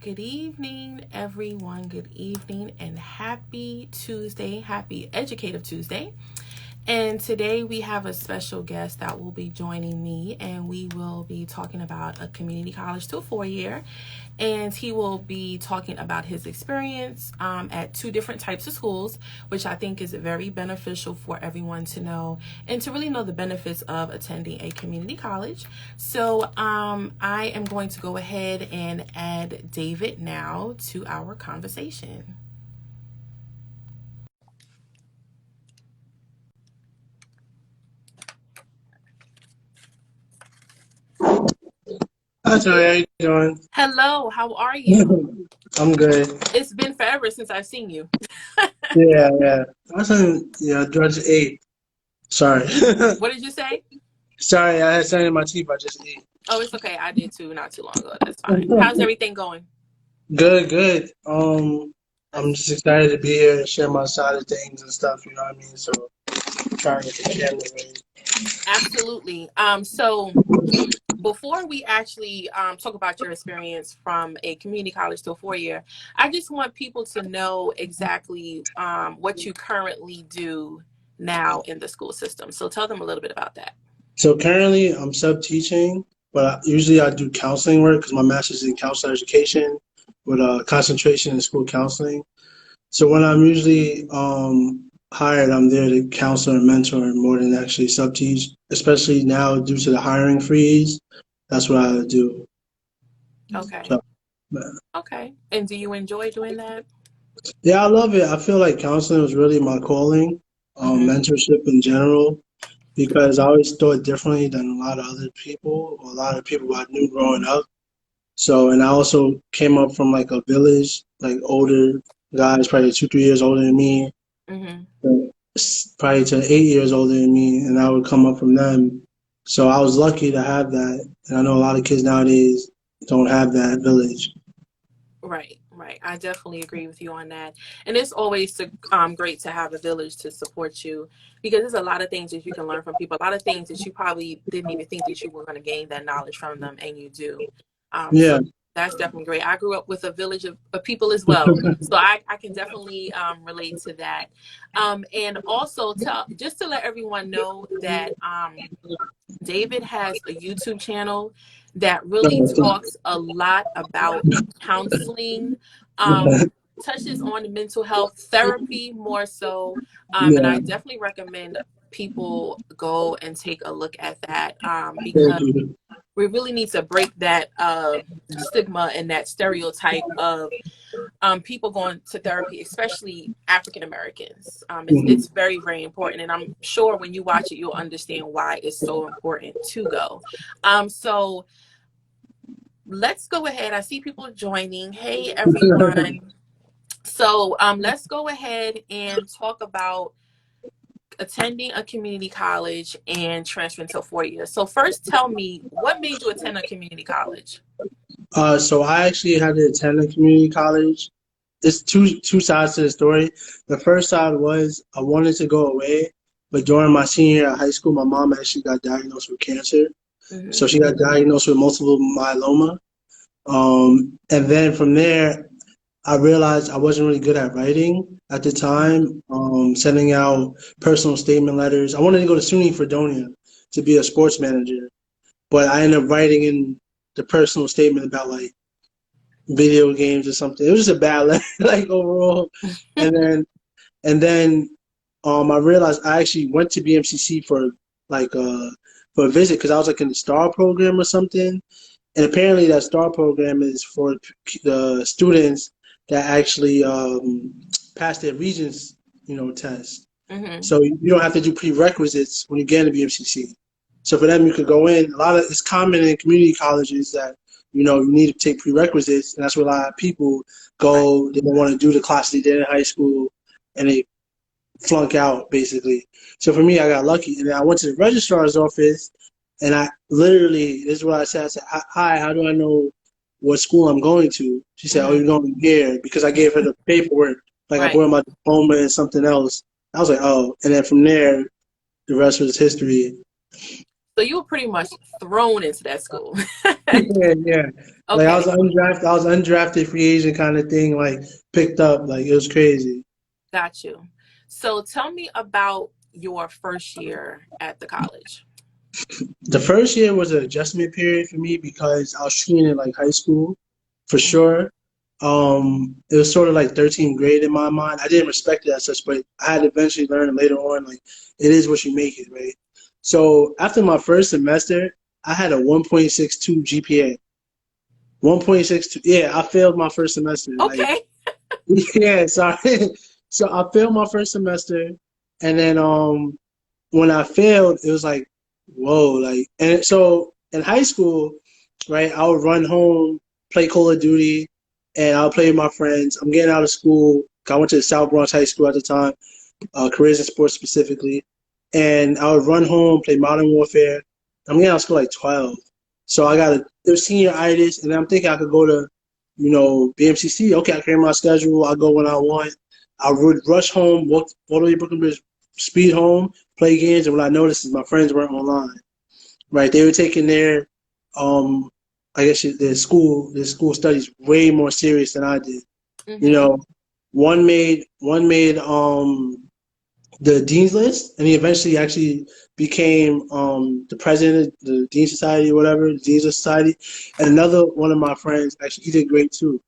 Good evening, everyone. Good evening and happy Tuesday. Happy Educative Tuesday. And today we have a special guest that will be joining me, and we will be talking about a community college to a 4 year. And he will be talking about his experience at two different types of schools, which I think is very beneficial for everyone to know and to really know the benefits of attending a community college. So I am going to go ahead and add David now to our conversation. Hi, Joey. How you doing? Hello, how are you? I'm good. It's been forever since I've seen you. Yeah. I was on, Drudge 8. Sorry. What did you say? Sorry, I had something in my teeth. I just ate. Oh, it's okay. I did too not too long ago. That's fine. How's everything going? Good. I'm That's just excited to be here and share my side of things and stuff, you know what I mean? So, trying to get the camera ready. absolutely. So before we actually talk about your experience from a community college to a 4 year, I just want people to know exactly what you currently do now in the school system. So tell them a little bit about that. So, currently, I'm sub-teaching, but usually I do counseling work because my master's in counselor education with a concentration in school counseling. So when I'm usually hired, I'm there to counsel and mentor more than actually sub-teach, especially now due to the hiring freeze. That's what I do. Okay. So, Okay. And do you enjoy doing that? yeah, I love it. I feel like counseling was really my calling, Mm-hmm. mentorship in general, because I always thought differently than a lot of other people, or a lot of people I knew growing up. So, and I also came up from like a village, like older guys, probably 2, 3 years older than me, Mm-hmm. probably to 8 years older than me, and I would come up from them. So I was lucky to have that, and I know a lot of kids nowadays don't have that village. Right, right. I definitely agree with you on that. And it's always great to have a village to support you because there's a lot of things that you can learn from people, a lot of things that you probably didn't even think that you were going to gain that knowledge from them, and you do. So Yeah. that's definitely great. I grew up with a village of people as well. So I can definitely relate to that. And also, just to let everyone know that David has a YouTube channel that really talks a lot about counseling, touches on mental health therapy more so. And Yeah. I definitely recommend people go and take a look at that Thank because you. we really need to break that stigma and that stereotype of people going to therapy, especially African Americans. It's Mhm. very, very important. And I'm sure when you watch it, you'll understand why it's so important to go. So let's go ahead. I see people joining. Hey, everyone. So let's go ahead and talk about attending a community college and transferring to 4 years. So first, tell me what made you attend a community college? So I actually had to attend a community college. It's two sides to the story. The first side was I wanted to go away, but during my senior year of high school, my mom actually got diagnosed with cancer. Mm-hmm. So she got diagnosed with multiple myeloma. And then from there, I realized I wasn't really good at writing at the time, sending out personal statement letters. I wanted to go to SUNY Fredonia to be a sports manager, but I ended up writing in the personal statement about like video games or something. It was just a bad letter, like overall. And then I realized I actually went to BMCC like for a visit because I was like in the STAR program or something. And apparently that STAR program is for the students that actually pass their Regents, test. Mm-hmm. So you don't have to do prerequisites when you get into BMCC. So for them, you could go in. It's common in community colleges that you need to take prerequisites, and that's where a lot of people Right. go. They don't want to do the classes they did in high school, and they flunk out basically. So for me, I got lucky, and then I went to the registrar's office, and I literally this is what I said. I said, "Hi, how do I know what school I'm going to?" She said, "Oh, Mm-hmm. you're going here," because I gave her the paperwork, like I Right. brought my diploma and something else. I was like, "Oh," and then from there, the rest was history. So you were pretty much thrown into that school. Yeah, yeah. Like Okay, I was undrafted free agent kind of thing, like picked up, like it was crazy. got you. So tell me about your first year at the college. The first year was an adjustment period for me because I was treating it like high school for Hmm. sure. It was sort of like 13th grade in my mind. I didn't respect it as such, but I had to eventually learn later on, like it is what you make it, right? So after my first semester, I had a 1.62 GPA. 1.62. Yeah, I failed my first semester. Like, Okay. yeah, sorry. So I failed my first semester, and then when I failed, it was like, whoa, like, and so in high school, right, I would run home, play Call of Duty, and I would play with my friends. I'm getting out of school. I went to South Bronx High School at the time, careers in sports specifically, and I would run home, play Modern Warfare. I'm getting out of school like 12, so I got a there's senioritis, and I'm thinking I could go to, BMCC. Okay, I clear my schedule. I go when I want. I would rush home, walk all the way to Brooklyn Bridge, speed home, play games, and what I noticed is my friends weren't online. Right, they were taking their, um, I guess their school studies way more serious than I did. You Hmm. know, one made the dean's list, and he eventually actually became the president of the Dean Society or whatever, the Dean's Society. And another one of my friends actually he did great too.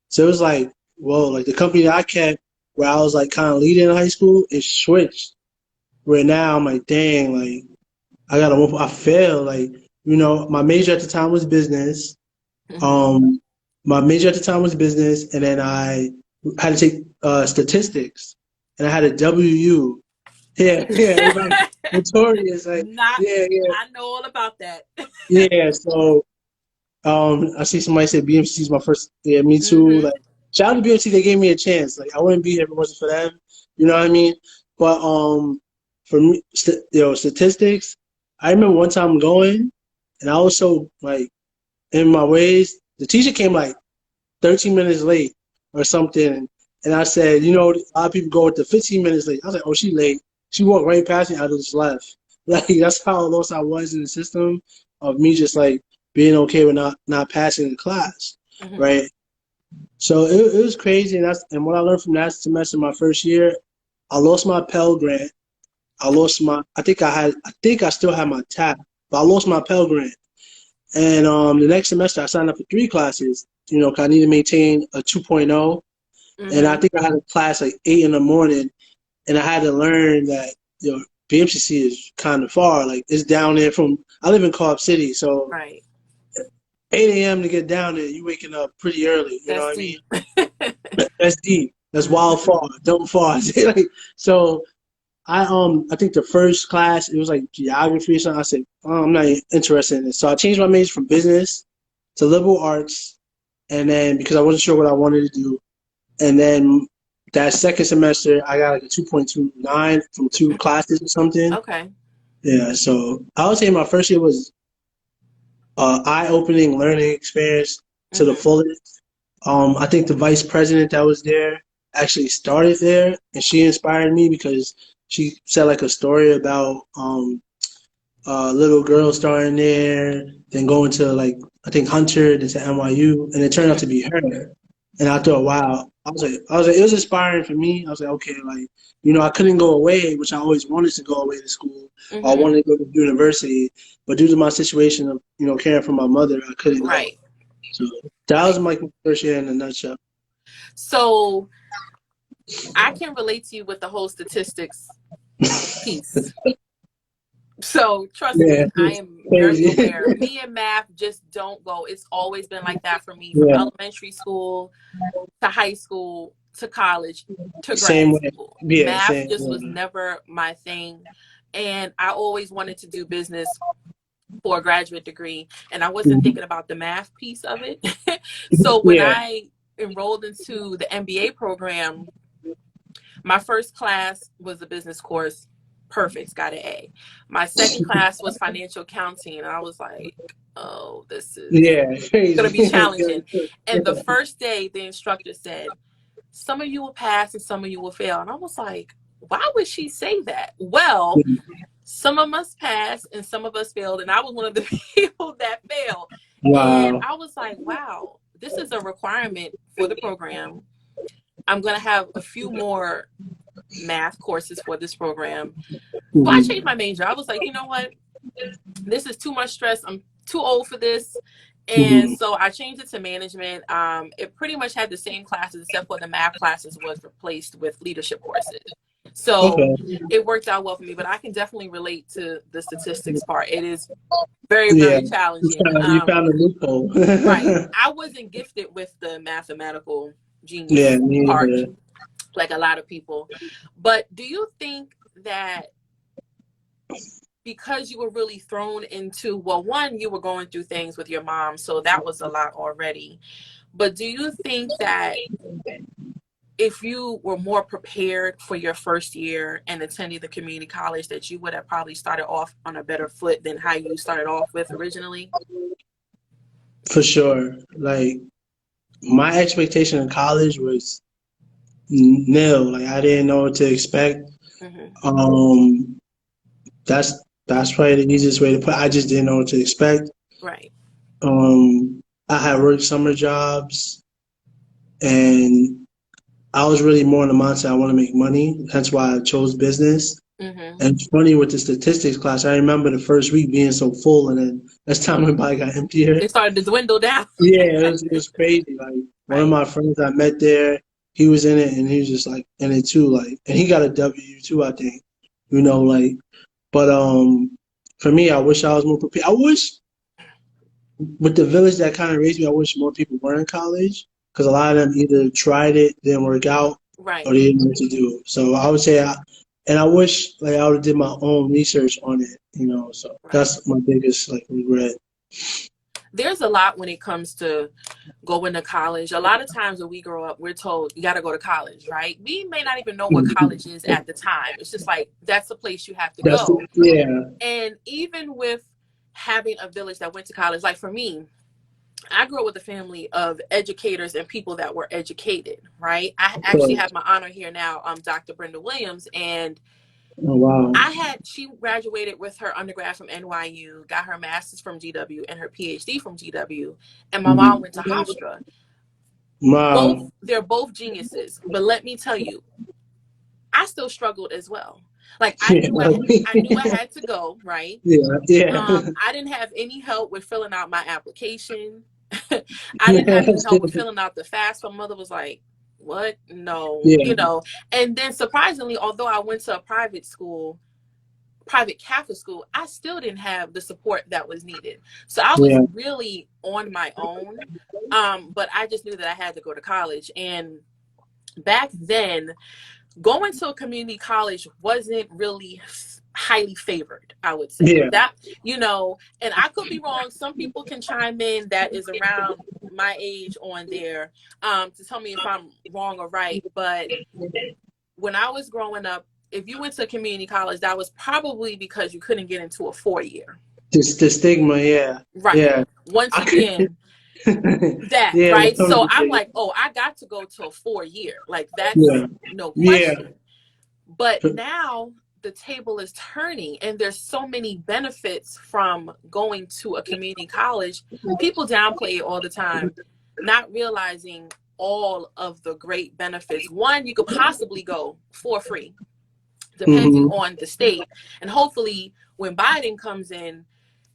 So it was like, whoa, like the company that I kept where I was like kind of leading in high school, it switched. Where now I'm like, dang, like I failed. Like, my major at the time was business. Hmm. Um, my major at the time was business, and then I had to take statistics, and I had a WU. Yeah, yeah, everybody notorious. Like, Not, yeah, yeah, I know all about that. yeah. So, I see somebody say BMC is my first. Yeah, me too. Hmm. Like, shout out to BMC, they gave me a chance. Like, I wouldn't be here if it wasn't for them. You know what I mean? But for me, statistics. I remember one time going, and I was so like in my ways. The teacher came like 13 minutes late or something. And I said, a lot of people go with the 15 minutes late. I was like, oh, she late. She walked right past me. I just left. Like, that's how lost I was in the system of me just like being okay with not passing the class. Hmm. Right. So it was crazy. And what I learned from that semester, my first year, I lost my Pell Grant. I think I still had my TAP, but I lost my Pell Grant. And the next semester, I signed up for three classes, 'cause I need to maintain a 2.0. And I Hmm. think I had a class like 8 in the morning, and I had to learn that, BMCC is kind of far. Like, it's down there I live in Cobb City, so Right. 8 a.m. to get down there, you waking up pretty early, you know That's what I mean? deep. That's deep. That's wild Hmm. far, dumb far. Like, so I think the first class it was like geography or something. I said, oh, I'm not interested in it. So I changed my major from business to liberal arts, and then because I wasn't sure what I wanted to do, and then that second semester I got like a 2.29 from two classes or something. Okay. Yeah, so I would say my first year was eye-opening learning experience to the Hmm. fullest. I think the vice president that was there actually started there, and she inspired me because she said like a story about little girl starting there, then going to like I think Hunter, then to NYU, and it turned out to Hmm. be her. And I thought, wow, it was inspiring for me. I was like, okay, like I couldn't go away, which I always wanted to go away to school. Or I Hmm. wanted to go to university, but due to my situation of caring for my mother, I couldn't go. Right. So that was Right. like my first year in a nutshell. So I can relate to you with the whole statistics piece. So trust Yeah, me, I it's am very crazy. aware. Me and math just don't go. It's always been like that for me from Yeah, elementary school to high school to college to same grad way. school. Yeah, Math same just was way. never my thing. And I always wanted to do business for a graduate degree. And I wasn't Mhm. thinking about the math piece of it. So when Yeah, I enrolled into the MBA program, my first class was a business course. Perfect, got an A. My second class was financial accounting, and I was like, oh, this is yeah, going to crazy. be challenging. And the first day, the instructor said, some of you will pass and some of you will fail. And I was like, why would she say that? Well, some of us passed and some of us failed, and I was one of the people that failed. And Wow. I was like, wow, this is a requirement for the program. I'm going to have a few more math courses for this program. So I changed Hmm. my major. I was like, you know what? This is too much stress. I'm too old for this. And Hmm. so I changed it to management. It pretty much had the same classes, except for the math classes was replaced with leadership courses. So Okay. it worked out well for me, but I can definitely relate to the statistics part. It is very, Yeah. very challenging. You found a loophole. Right. I wasn't gifted with the mathematical Yeah, genius me part either. like a lot of people. But do you think that because you were really thrown into, well, one, you were going through things with your mom, so that was a lot already. But do you think that if you were more prepared for your first year and attending the community college, that you would have probably started off on a better foot than how you started off with originally? For sure. Like my expectation in college was nil. Like I didn't know what to expect. Mm-hmm. Um, that's that's probably the easiest way to put. I just didn't know what to expect. Right. I had worked summer jobs, and I was really more in the mindset I want to make money. That's why I chose business. Mm-hmm. And it's funny with the statistics class. I remember the first week being so full, and then as time went by, it got emptier. It started to dwindle down. Yeah, it was crazy. Like one of Right. my friends I met there, he was in it, and he was just like in it too. Like, and he got a W too, I think. Like, but for me, I wish I was more prepared. I wish with the village that kind of raised me, I wish more people were in college because a lot of them either tried it, didn't work out, or Right. they didn't know what to do. So I would say, and I wish like I would have did my own research on it. So Right. that's my biggest like regret. There's a lot when it comes to going to college. A lot of times when we grow up, we're told you got to go to college, right? We may not even know what Mhm. college is at the time. It's just like that's the place you have to That's go. yeah, And even with having a village that went to college, like for me, I grew up with a family of educators and people that were educated, right? I of actually course. have my honor here now, Dr. Brenda Williams, and Oh wow. she graduated with her undergrad from NYU, got her master's from GW and her PhD from GW, and my mom went to Mhm. Hofstra. Wow. They're both geniuses, but let me tell you, I still struggled as well. Like Yeah. I knew I had to go, right? Yeah. Yeah. I didn't have any help with filling out my application. I didn't have any help with filling out the FAFSA. My mother was like, what? No, Yeah. And then surprisingly, although I went to a private Catholic school, I still didn't have the support that was needed. So I was Yeah. really on my own. But I just knew that I had to go to college. And back then, going to a community college wasn't really highly favored, I would say. Yeah. And I could be wrong. Some people can chime in that is around my age on there to tell me if I'm wrong or right. But when I was growing up, if you went to community college, that was probably because you couldn't get into a 4 year. Just the stigma. Yeah. Right. Yeah. Once I could. again, that, Yeah. right? Some So would I'm say. like, oh, I got to go to a 4 year. Like, that's Yeah. no Yeah. question. But now the table is turning, and there's so many benefits from going to a community college. People downplay it all the time, not realizing all of the great benefits. One, you could possibly go for free, depending Mm-hmm. on the state. And hopefully, when Biden comes in,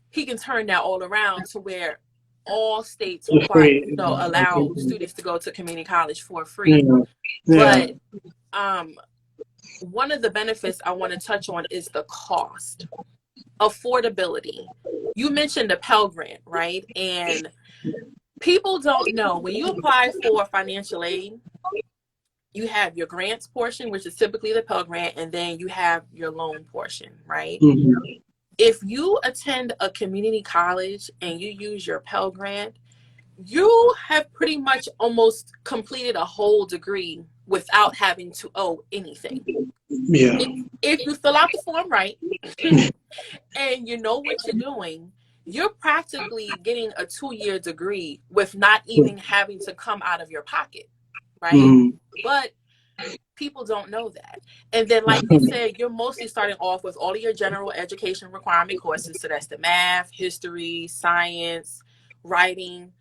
he can turn that all around to where all states For require, free. allow students to go to community college for free. Yeah. Yeah. But um, one of the benefits I want to touch on is the cost, affordability. You mentioned the Pell Grant, right? And people don't know when you apply for financial aid, you have your grants portion, which is typically the Pell Grant, and then you have your loan portion, right? Mm-hmm. If you attend a community college and you use your Pell Grant, you have pretty much almost completed a whole degree without having to owe anything. Yeah. If you fill out the form right and you know what you're doing, you're practically getting a 2 year degree with not even having to come out of your pocket, right? Mm-hmm. But People don't know that. And then, like you said, you're mostly starting off with all of your general education requirement courses. So that's the math, history, science, writing,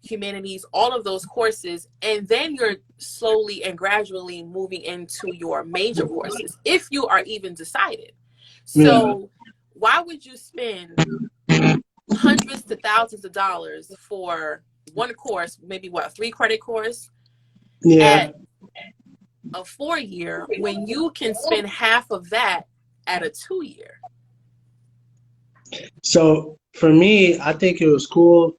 humanities, all of those courses. And then you're slowly and gradually moving into your major courses, if you are even decided. Yeah. So why would you spend hundreds to thousands of dollars for one course, maybe what, a 3 credit course Yeah. at a 4 year, when you can spend half of that at a 2 year? So for me, I think it was cool.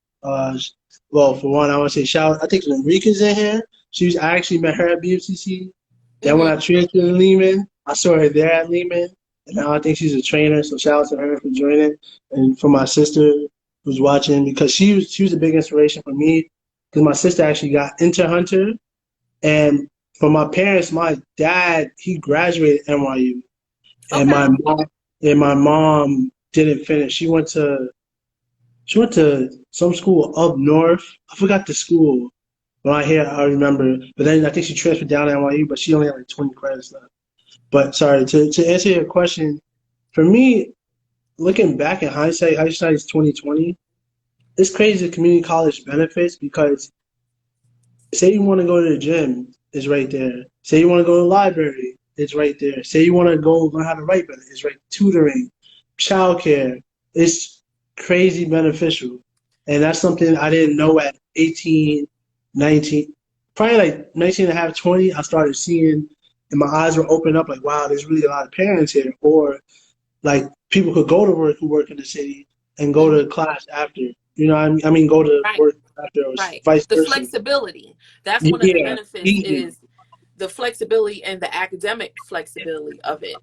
Well, for one, I want to say shout. I think Enrique's in here. I actually met her at BFCC. Then when I Mm-hmm. transferred to Lehman, I saw her there at Lehman, and now I think she's a trainer. So shout out to her for joining, and for my sister who's watching, because she was a big inspiration for me. Because my sister actually got into Hunter, and for my parents, my dad he graduated NYU, and Okay. my mom didn't finish. She went to some school up north. I forgot the school. When I remember. But then I think she transferred down to NYU, but she only had like 20 credits left. But sorry, to answer your question, for me, looking back in hindsight is 2020. It's crazy the community college benefits because say you want to go to the gym, it's right there. Say you want to go to the library, it's right there. Say you want to go learn how to write better, it's right. Tutoring, childcare, it's crazy beneficial. And that's something I didn't know at 18, 19, probably like 19 and a half, 20, I started seeing, and my eyes were opened up like, wow, there's really a lot of parents here. Or like people could go to work who work in the city and go Mm-hmm. to class after. You know what I mean? I mean, go to Right. work after or Right. vice The versa. flexibility. That's one of the Yeah, benefits, easy. is the flexibility and the academic flexibility of it.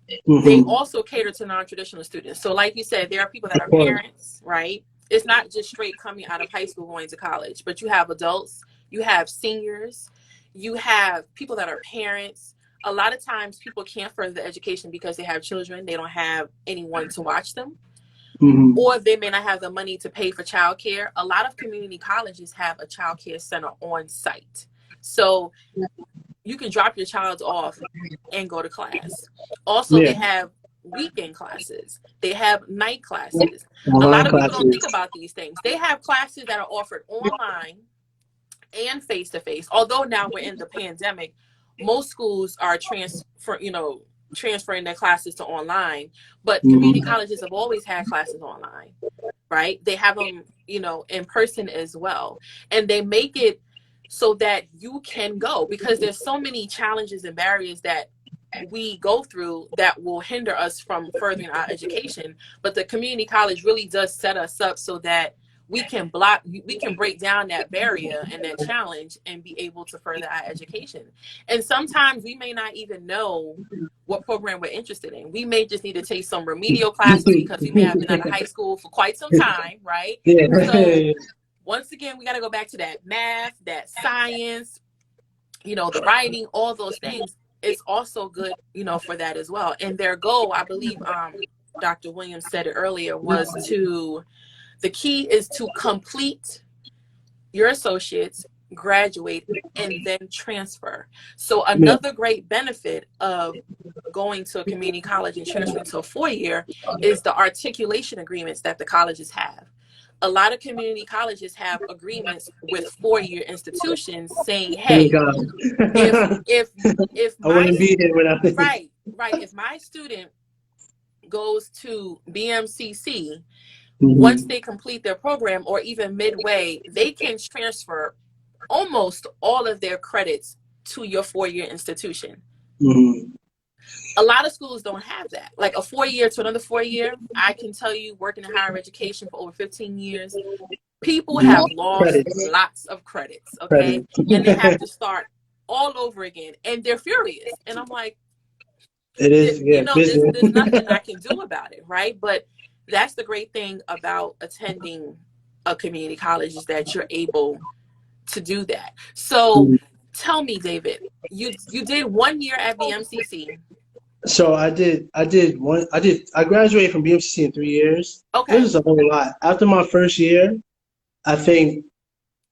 They Mm-hmm. also cater to non-traditional students. So like you said, there are people that Of are course. parents, right? It's not just straight coming out of high school going to college, but you have adults, you have seniors, you have people that are parents. A lot of times people can't further the education because they have children, they don't have anyone to watch them, Mm-hmm. or they may not have the money to pay for childcare. A lot of community colleges have a childcare center on site. So you can drop your child off and go to class. Also, Yeah. they have weekend classes, they have night classes. A lot Online of people don't classes. think about these things. They have classes that are offered online and face to face. Although now we're in the pandemic, most schools are transferring their classes to online, but community Mm-hmm. colleges have always had classes online, right? They have them, in person as well. And they make it so that you can go, because there's so many challenges and barriers that we go through that will hinder us from furthering our education. But the community college really does set us up so that we can break down that barrier and that challenge and be able to further our education. And sometimes we may not even know what program we're interested in. We may just need to take some remedial classes because we may have been out of high school for quite some time, right? So Yeah. once again, we got to go back to that math, that science, the writing, all those things. It's also good, for that as well. And their goal, I believe, Dr. Williams said it earlier, was the key is to complete your associates, graduate, and then transfer. So Yeah. another great benefit of going to a community college and transferring to a 4 year is the articulation agreements that the colleges have. A lot of community colleges have agreements with 4 year institutions saying, Thank hey, God. if if if I my wouldn't be here without it. right, if my student goes to BMCC, once Mm-hmm. they complete their program, or even midway, they can transfer almost all of their credits to your 4 year institution. Mm-hmm. A lot of schools don't have that. Like a 4 year to another 4 year, I can tell you, working in higher education for over 15 years, people have lost Credits. lots of credits, okay? Credits. And they have to start all over again. And they're furious. And I'm like, It is, yeah, business. there's nothing I can do about it, right? But that's the great thing about attending a community college, is that you're able to do that. So tell me, David, you did 1 year at BMCC. So I graduated from BMCC in 3 years. It was Okay. just a whole lot. After my first year, I think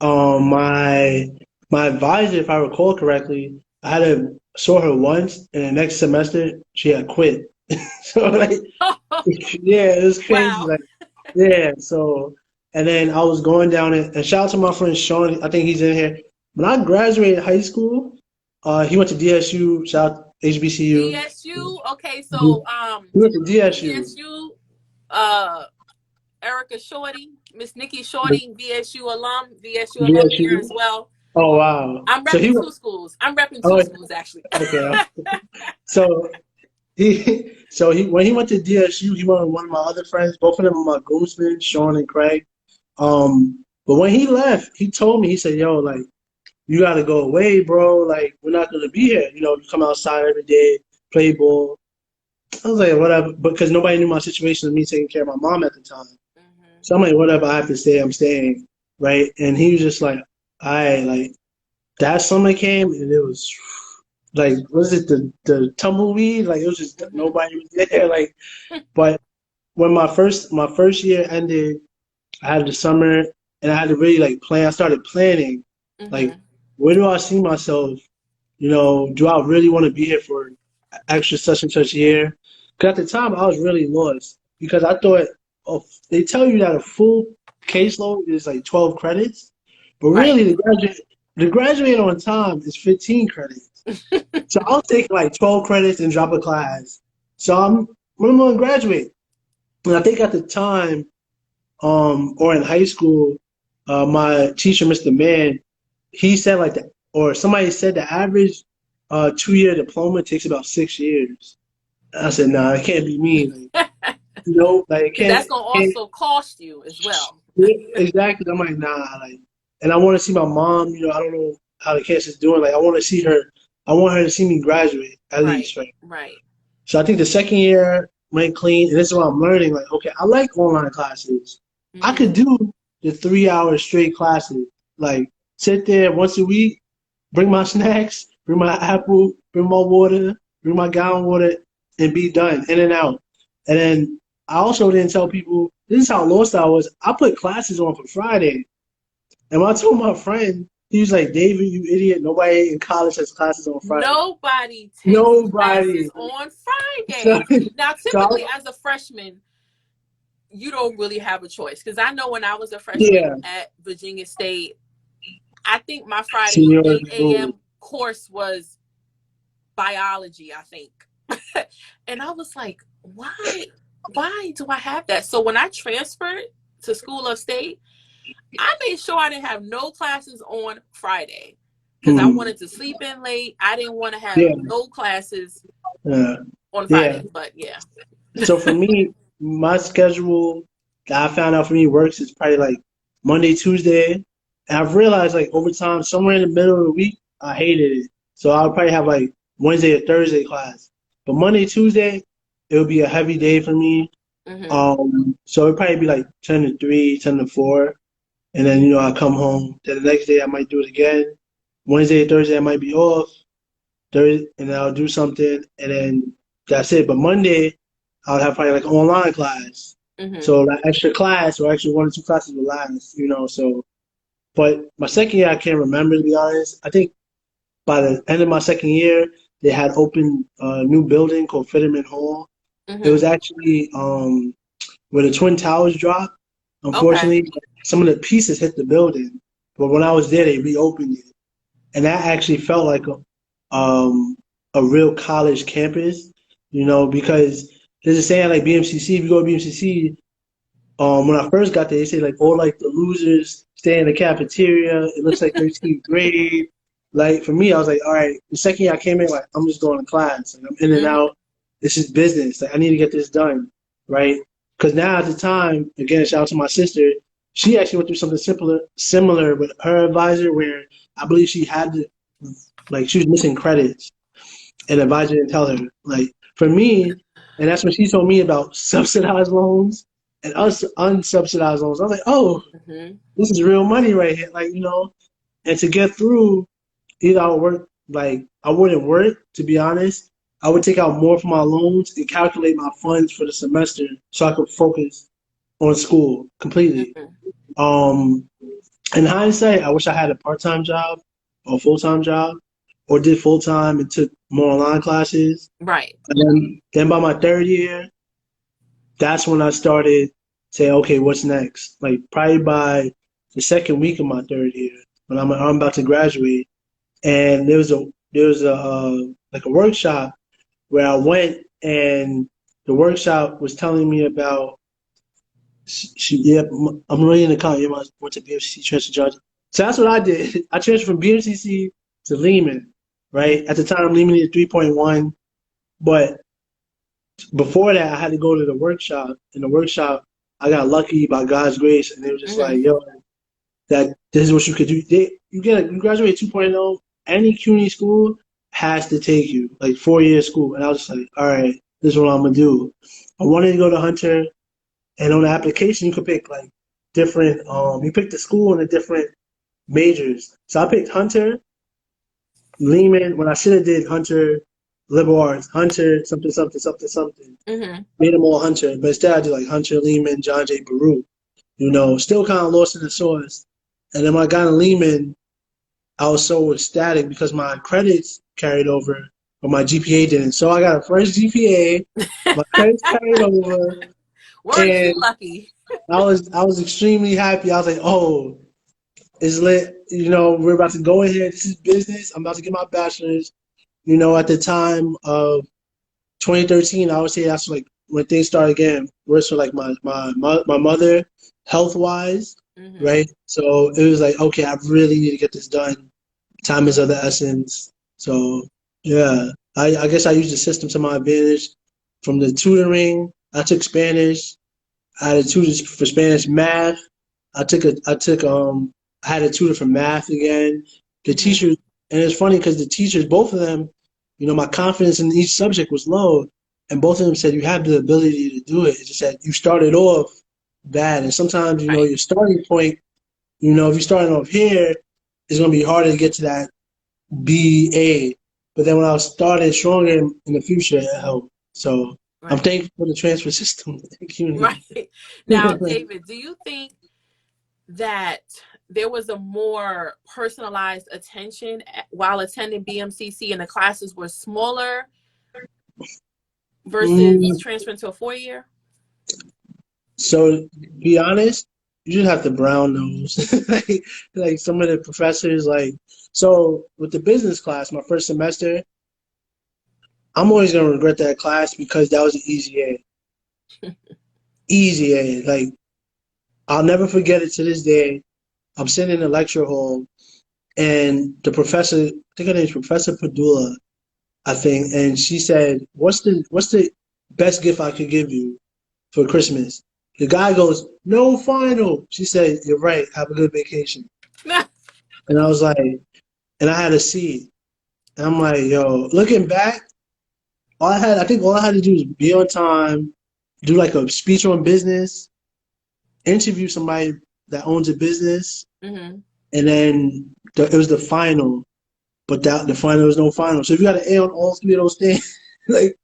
my advisor, if I recall correctly, I had a saw her once, and the next semester she had quit. So like, yeah, it was crazy. Wow. Like, yeah. So, and then I was going down it, and shout out to my friend Sean. I think he's in here. When I graduated high school, he went to DSU. Shout out HBCU. DSU. Okay, He so went to DSU. DSU. Uh, Erica Shorty, Miss Nikki Shorty, VSU alum, VSU alum here as DSU. well. Oh wow. I'm So he repping went. two schools. I'm repping two Oh, schools actually. okay. So he when he went to DSU, he went with one of my other friends. Both of them are my groomsmen, Sean and Craig. But when he left, he told me, he said, "Yo, like you got to go away, bro. Like we're not gonna be here. You know, you come outside every day, play ball." I was like, "Whatever," because nobody knew my situation of me taking care of my mom at the time. Hmm. So I'm like, "Whatever. I have to stay. I'm staying." Right? And he was just like, "I like." That summer came and it was like, was it the tumbleweed? Like it was just Hmm. nobody was there. Like, but when my first year ended, I had the summer and I had to really like plan. I started planning, like, Hmm. where do I see myself? You know, do I really want to be here for extra such and such year? Because at the time I was really lost because I thought, oh, they tell you that a full caseload is like 12 credits, but Right. really the graduate on time is 15 credits. So I'll take like 12 credits and drop a class. So when I'm gonna graduate. And I think at the time, or in high school, my teacher, Mr. Mann, he said like the or somebody said the average 2-year diploma takes about 6 years. I said, nah, it can't be me. Like, like it Because that's gonna can't also cost you as well. exactly. I'm like, nah, like, and I want to see my mom. I don't know how the cancer's doing. Like, I want to see her. I want her to see me graduate at Right. least, right? Right. So I think the second year went clean, and this is what I'm learning. Like, okay, I like online classes. I Hmm. could do the 3 hour straight classes. Like, sit there once a week, bring my snacks, bring my apple, bring my water, bring my gallon water, and be done, in and out. And then I also didn't tell people this is how lost I was. I put classes on for Friday, and when I told my friend, he was like, "David, you idiot! Nobody in college has classes on Friday. Nobody takes Nobody." classes on So, Fridays. Now, typically, so as a freshman, you don't really have a choice. Because I know when I was a freshman yeah, at Virginia State, I think my Friday seniority 8 rule. a.m. course was biology, I think. And I was like, why do I have that? So when I transferred to School of State, I made sure I didn't have no classes on Friday because I Hmm. wanted to sleep in late. I didn't want to have Yeah, no classes yeah, on yeah. Friday. But yeah. So for me, my schedule that I found out for me works is probably like Monday, Tuesday, and I've realized like over time, somewhere in the middle of the week, I hated it. So I'll probably have like Wednesday or Thursday class, but Monday, Tuesday, it would be a heavy day for me. Hmm. So it'd probably be like 10 to 3, 10 to 4, and then I come home. Then the next day I might do it again. Wednesday, Thursday I might be off. Thursday, and then I'll do something, and then that's it. But Monday, I'll have probably like an online class. Hmm. So that extra class or extra 1 or 2 classes will last. So, but my second year, I can't remember to be honest. I think by the end of my second year, they had opened a new building called Fitterman Hall. It was Hmm. actually where the Twin Towers dropped. Okay. Unfortunately, some of the pieces hit the building, but when I was there, they reopened it, and that actually felt like a real college campus, because there's a saying like BMCC. If you go to BMCC, when I first got there, they say like all like the losers stay in the cafeteria. It looks like 13th grade. Like for me, I was like, all right. The second year I came in, like I'm just going to class. Like I'm in and Hmm. out. This is business. Like I need to get this done, right? Because now at the time, again, shout out to my sister. She actually went through something similar with her advisor, where I believe she had to, like, she was missing credits, and the advisor didn't tell her. Like for me, and that's when she told me about subsidized loans and us unsubsidized loans. I was like, oh, Hmm. this is real money right here. Like, and to get through, either I would work, like, I wouldn't work, to be honest. I would take out more for my loans and calculate my funds for the semester so I could focus on school completely. Hmm. Um, in hindsight, I wish I had a part time job or full time job, or did full time and took more online classes. Right. And then by my third year, that's when I started saying, okay, what's next? Like probably by the second week of my third year, when I'm about to graduate, and there was a like a workshop where I went, and the workshop was telling me about yeah, I'm really in the college. I went to BMCC transfer Georgia. So that's what I did. I transferred from BMCC to Lehman, right? At the time, Lehman needed 3.1, but before that, I had to go to the workshop. In the workshop, I got lucky by God's grace, and they were just Mm-hmm. like, "Yo, that this is what you could do. You graduate 2.0. Any CUNY school has to take you, like 4 year school." And I was just like, "All right, this is what I'm gonna do." I wanted to go to Hunter, and on the application, you could pick like different. You pick the school and the different majors. So I picked Hunter, Lehman. When I should have did Hunter, liberal arts, Hunter, something, something, something, something. Mm-hmm. Made them all Hunter, but instead I did like Hunter, Lehman, John J. Baruch. Still kind of lost in the sauce. And then when I got in Lehman, I was so ecstatic because my credits carried over, but my GPA didn't. So I got a first GPA, my credits carried over, Weren't you and lucky? I was extremely happy. I was like, oh, it's lit. We're about to go in here. This is business. I'm about to get my bachelor's. At the time of 2013, I would say that's like when things started getting worse for like my mother, health wise, Mm-hmm. right? So it was like, okay, I really need to get this done. Time is of the essence. So yeah, I guess I used the system to my advantage. From the tutoring, I took Spanish. I had a tutor for Spanish, math. I had a tutor for math again. The Mm-hmm. teachers, and it's funny because the teachers, both of them, my confidence in each subject was low, and both of them said you have the ability to do it. It's just that you started off bad, and sometimes Right. your starting point, if you're starting off here, it's gonna be harder to get to that BA. But then when I started stronger in the future, it helped. So I'm Right. thankful for the transfer system. Thank you. Right. Now, David, do you think that there was a more personalized attention while attending BMCC and the classes were smaller versus Mm, transferring to a 4 year? so to be honest, you just have to brown nose. like some of the professors, so with the business class, my first semester, I'm always gonna regret that class because that was an easy A. Easy A. Like I'll never forget it to this day. I'm sitting in the lecture hall and the professor, I think her name is Professor Padula, I think, and she said, "What's the best gift I could give you for Christmas?" The guy goes, "No final." She said, "You're right. Have a good vacation." And I was like, and I had a seat, and I'm like, yo, looking back, I think all I had to do was be on time, do like a speech on business, interview somebody that owns a business, Mm-hmm. and then it was the final. But the final was no final. So if you got an A on all three of those things, like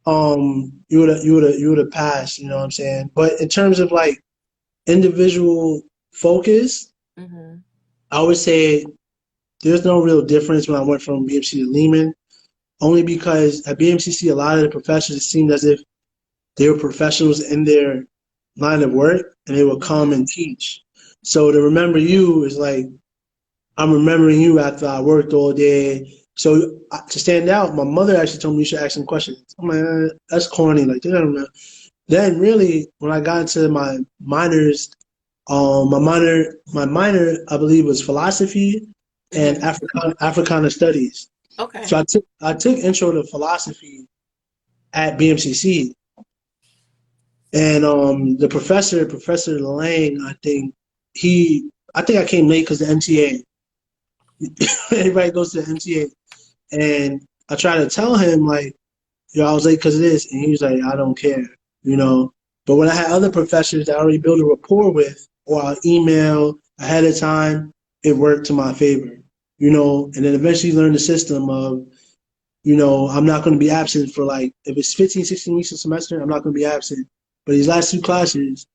you would have passed. You know what I'm saying? But in terms of like individual focus, Mm-hmm. I would say there's no real difference when I went from BMC to Lehman. Only because at BMCC, a lot of the professors, it seemed as if they were professionals in their line of work and they would come Mm-hmm. and teach. So to remember you is like, I'm remembering you after I worked all day. So to stand out, my mother actually told me you should ask some questions. I'm like, that's corny. Like, they don't know. Then really, when I got into my minors, my minor, I believe, was philosophy and Mm-hmm. Africana studies. Okay. So I took intro to philosophy at BMCC, and the Professor Lang, I think I came late because the MTA. Everybody goes to the MTA, and I try to tell him like, yo, I was late because of this, and he was like, I don't care, you know. But when I had other professors that I already built a rapport with, or I'll email ahead of time, it worked to my favor, And then eventually learn the system of, I'm not going to be absent for like, if it's 15, 16 weeks a semester, I'm not going to be absent. But these last two classes,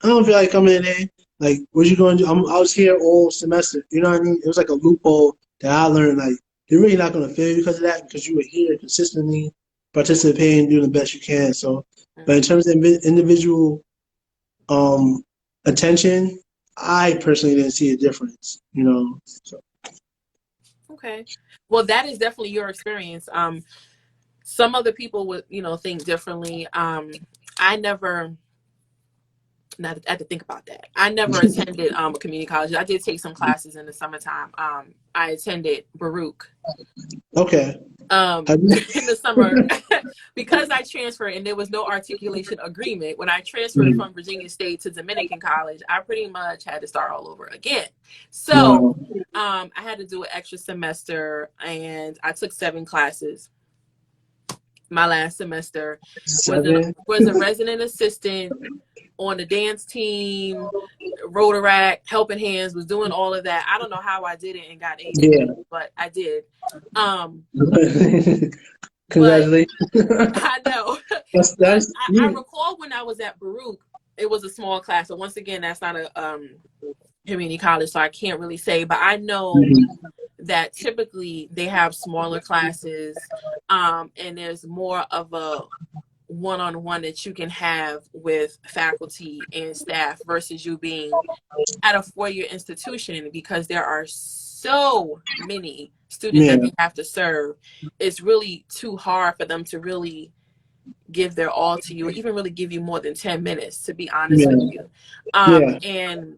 I don't feel like coming in there. Like, what you going to do? I was here all semester. You know what I mean? It was like a loophole that I learned, like, they're really not going to fail you because of that, because you were here consistently participating, doing the best you can. So, but in terms of individual attention, I personally didn't see a difference, you know. So. Okay. Well, that is definitely your experience. Some other people would, think differently. I never, now I have to think about that. I never attended a community college. I did take some classes in the summertime. I attended Baruch. Okay. In the summer because I transferred and there was no articulation agreement. When I transferred from Virginia State to Dominican College, I pretty much had to start all over again. So I had to do an extra semester and I took 7 classes. My last semester was a resident assistant on the dance team, Rotaract, Helping Hands, was doing all of that. I don't know how I did it and got A's, but I did. Congratulations. I know. That's I recall when I was at Baruch, it was a small class. So once again, that's not a community college, so I can't really say. But I know that typically they have smaller classes, and there's more of a one-on-one that you can have with faculty and staff versus you being at a 4-year institution, because there are so many students that they have to serve. It's really too hard for them to really give their all to you, or even really give you more than 10 minutes, to be honest with you. And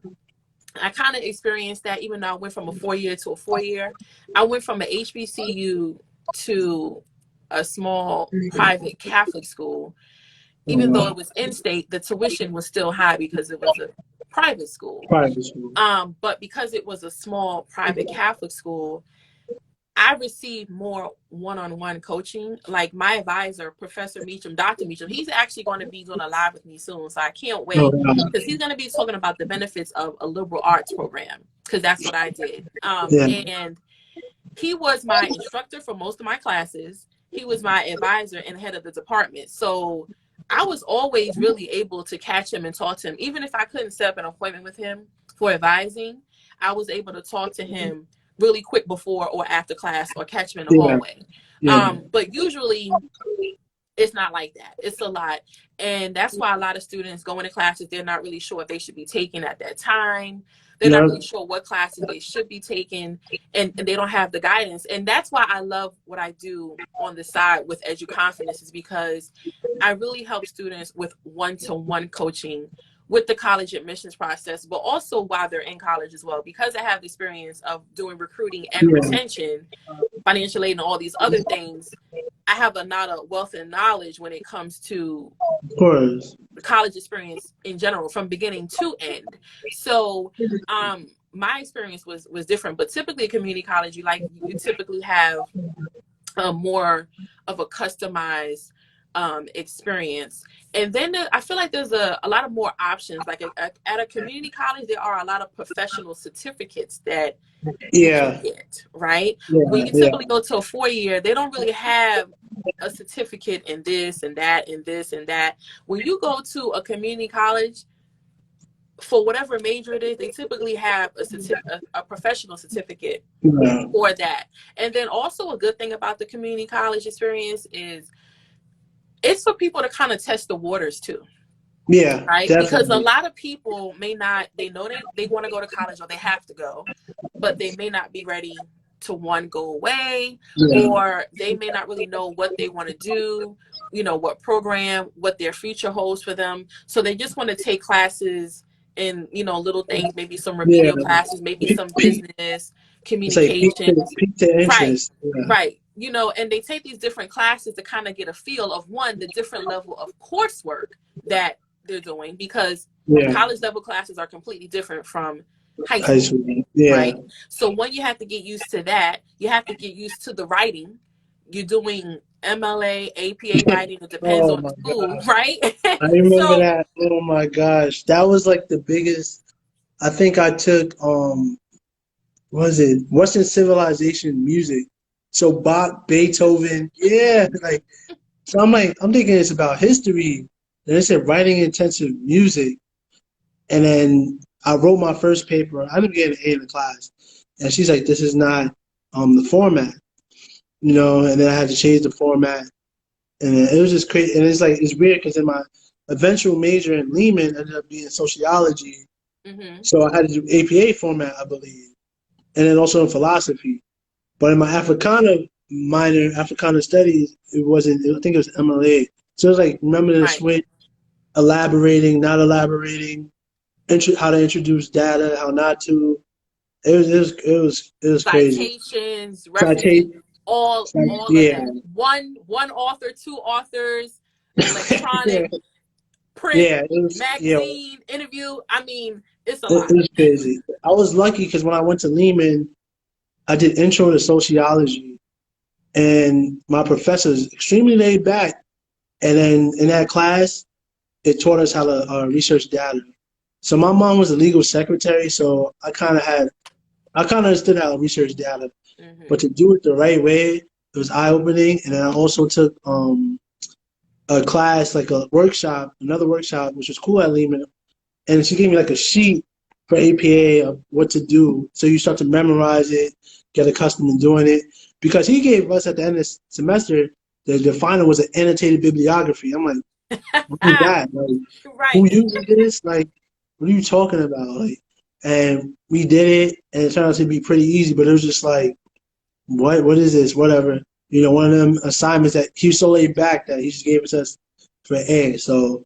I kind of experienced that, even though I went from a 4-year to a 4-year. I went from an HBCU to a small private Catholic school. Even though it was in-state, the tuition was still high because it was a private school. But because it was a small private Catholic school, I received more one-on-one coaching. Like my advisor, Professor Meacham, Dr. Meacham, he's actually going to be doing a live with me soon. So I can't wait, because he's going to be talking about the benefits of a liberal arts program, because that's what I did. And he was my instructor for most of my classes. He was my advisor and head of the department. So I was always really able to catch him and talk to him. Even if I couldn't set up an appointment with him for advising, I was able to talk to him really quick before or after class, or catch him in the hallway. But usually it's not like that. It's a lot. And that's why a lot of students go into classes they're not really sure if they should be taking at that time. They're not really sure what classes they should be taking, and they don't have the guidance. And that's why I love what I do on the side with EduConfidence, is because I really help students with one-to-one coaching with the college admissions process, but also while they're in college as well, because I have the experience of doing recruiting and retention, financial aid, and all these other things. I have a lot of wealth and knowledge when it comes to the college experience in general, from beginning to end. So my experience was different, but typically at community college, you typically have more of a customized experience. And then I feel like there's a lot of more options. Like at a community college, there are a lot of professional certificates that you can get, right? When you typically go to a 4-year, they don't really have a certificate in this and that and this and that. When you go to a community college, for whatever major it is, they typically have a professional certificate for that. And then also a good thing about the community college experience is it's for people to kind of test the waters too. Yeah, right. Definitely. Because a lot of people may not, they know they want to go to college, or they have to go, but they may not be ready to go away, or they may not really know what they want to do, what program, what their future holds for them. So they just want to take classes in, little things, maybe some remedial classes, maybe some business, communications. Right. And they take these different classes to kind of get a feel of, one, the different level of coursework that they're doing, because college level classes are completely different from high school. Right. So when you have to get used to that, you have to get used to the writing. You're doing MLA, APA writing. It depends on the school, right? I remember that. Oh my gosh, that was like the biggest. I think I took was it Western Civilization music? So Bach, Beethoven, like. So I'm thinking it's about history. And it said writing intensive music. And then I wrote my first paper. I ended up getting an A in the class. And she's like, this is not the format. and then I had to change the format, and then it was just crazy. And it's like it's weird because in my eventual major in Lehman ended up being sociology, Mm-hmm. so I had to do APA format, I believe, and then also in philosophy. But in my Africana minor, Africana studies, it wasn't. I think it was MLA. So it was like remember the Right. switch, elaborating, not elaborating, how to introduce data, how not to. It was crazy. Citations, references, Citation, all of yeah, that. One author, two authors, yeah, electronic, print, yeah. It was magazine, interview. I mean, it's a it lot. was crazy. I was lucky because when I went to Lehman, I did intro to sociology, and my professor is extremely laid back. And then in that class, it taught us how to research data. So my mom was a legal secretary, so I kind of understood how to research data, but Mm-hmm. to do it the right way, it was eye opening. And then I also took a class, like a workshop, another workshop, which was cool at Lehman, and she gave me like a sheet for APA of what to do. So you start to memorize it, get accustomed to doing it. Because he gave us at the end of the semester, the final was an annotated bibliography. I'm like, what is that? Like, who Right. uses this? Like, what are you talking about? Like, and we did it, and it turned out to be pretty easy. But it was just like, what is this? Whatever. One of them assignments that he was so laid back that he just gave us for A. So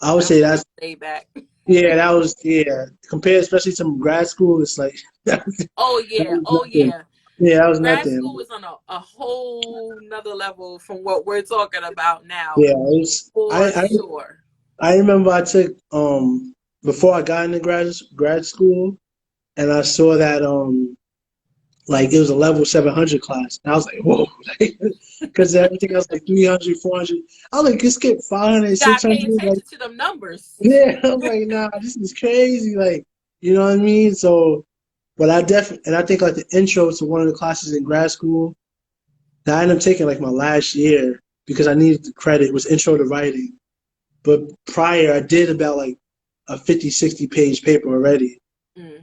I would That say was real that's laid back. yeah, that was yeah. Compared especially to grad school, it's like that Oh yeah. was Oh nothing. yeah. Yeah, that was Grad nothing. school was on a whole nother level from what we're talking about now, Yeah, it was. for sure. I remember I took before I got into grad school, and I saw that like it was a level 700 class, and I was like, whoa, because everything else like 300, 400. I was like, just skip 500, You gotta pay 600. Like, attention to them numbers. yeah, I'm like, nah, this is crazy. Like, you know what I mean? So, but I definitely, and I think like the intro to one of the classes in grad school that I ended up taking like my last year because I needed the credit was intro to writing. But prior, I did about like a 50, 60 page paper already.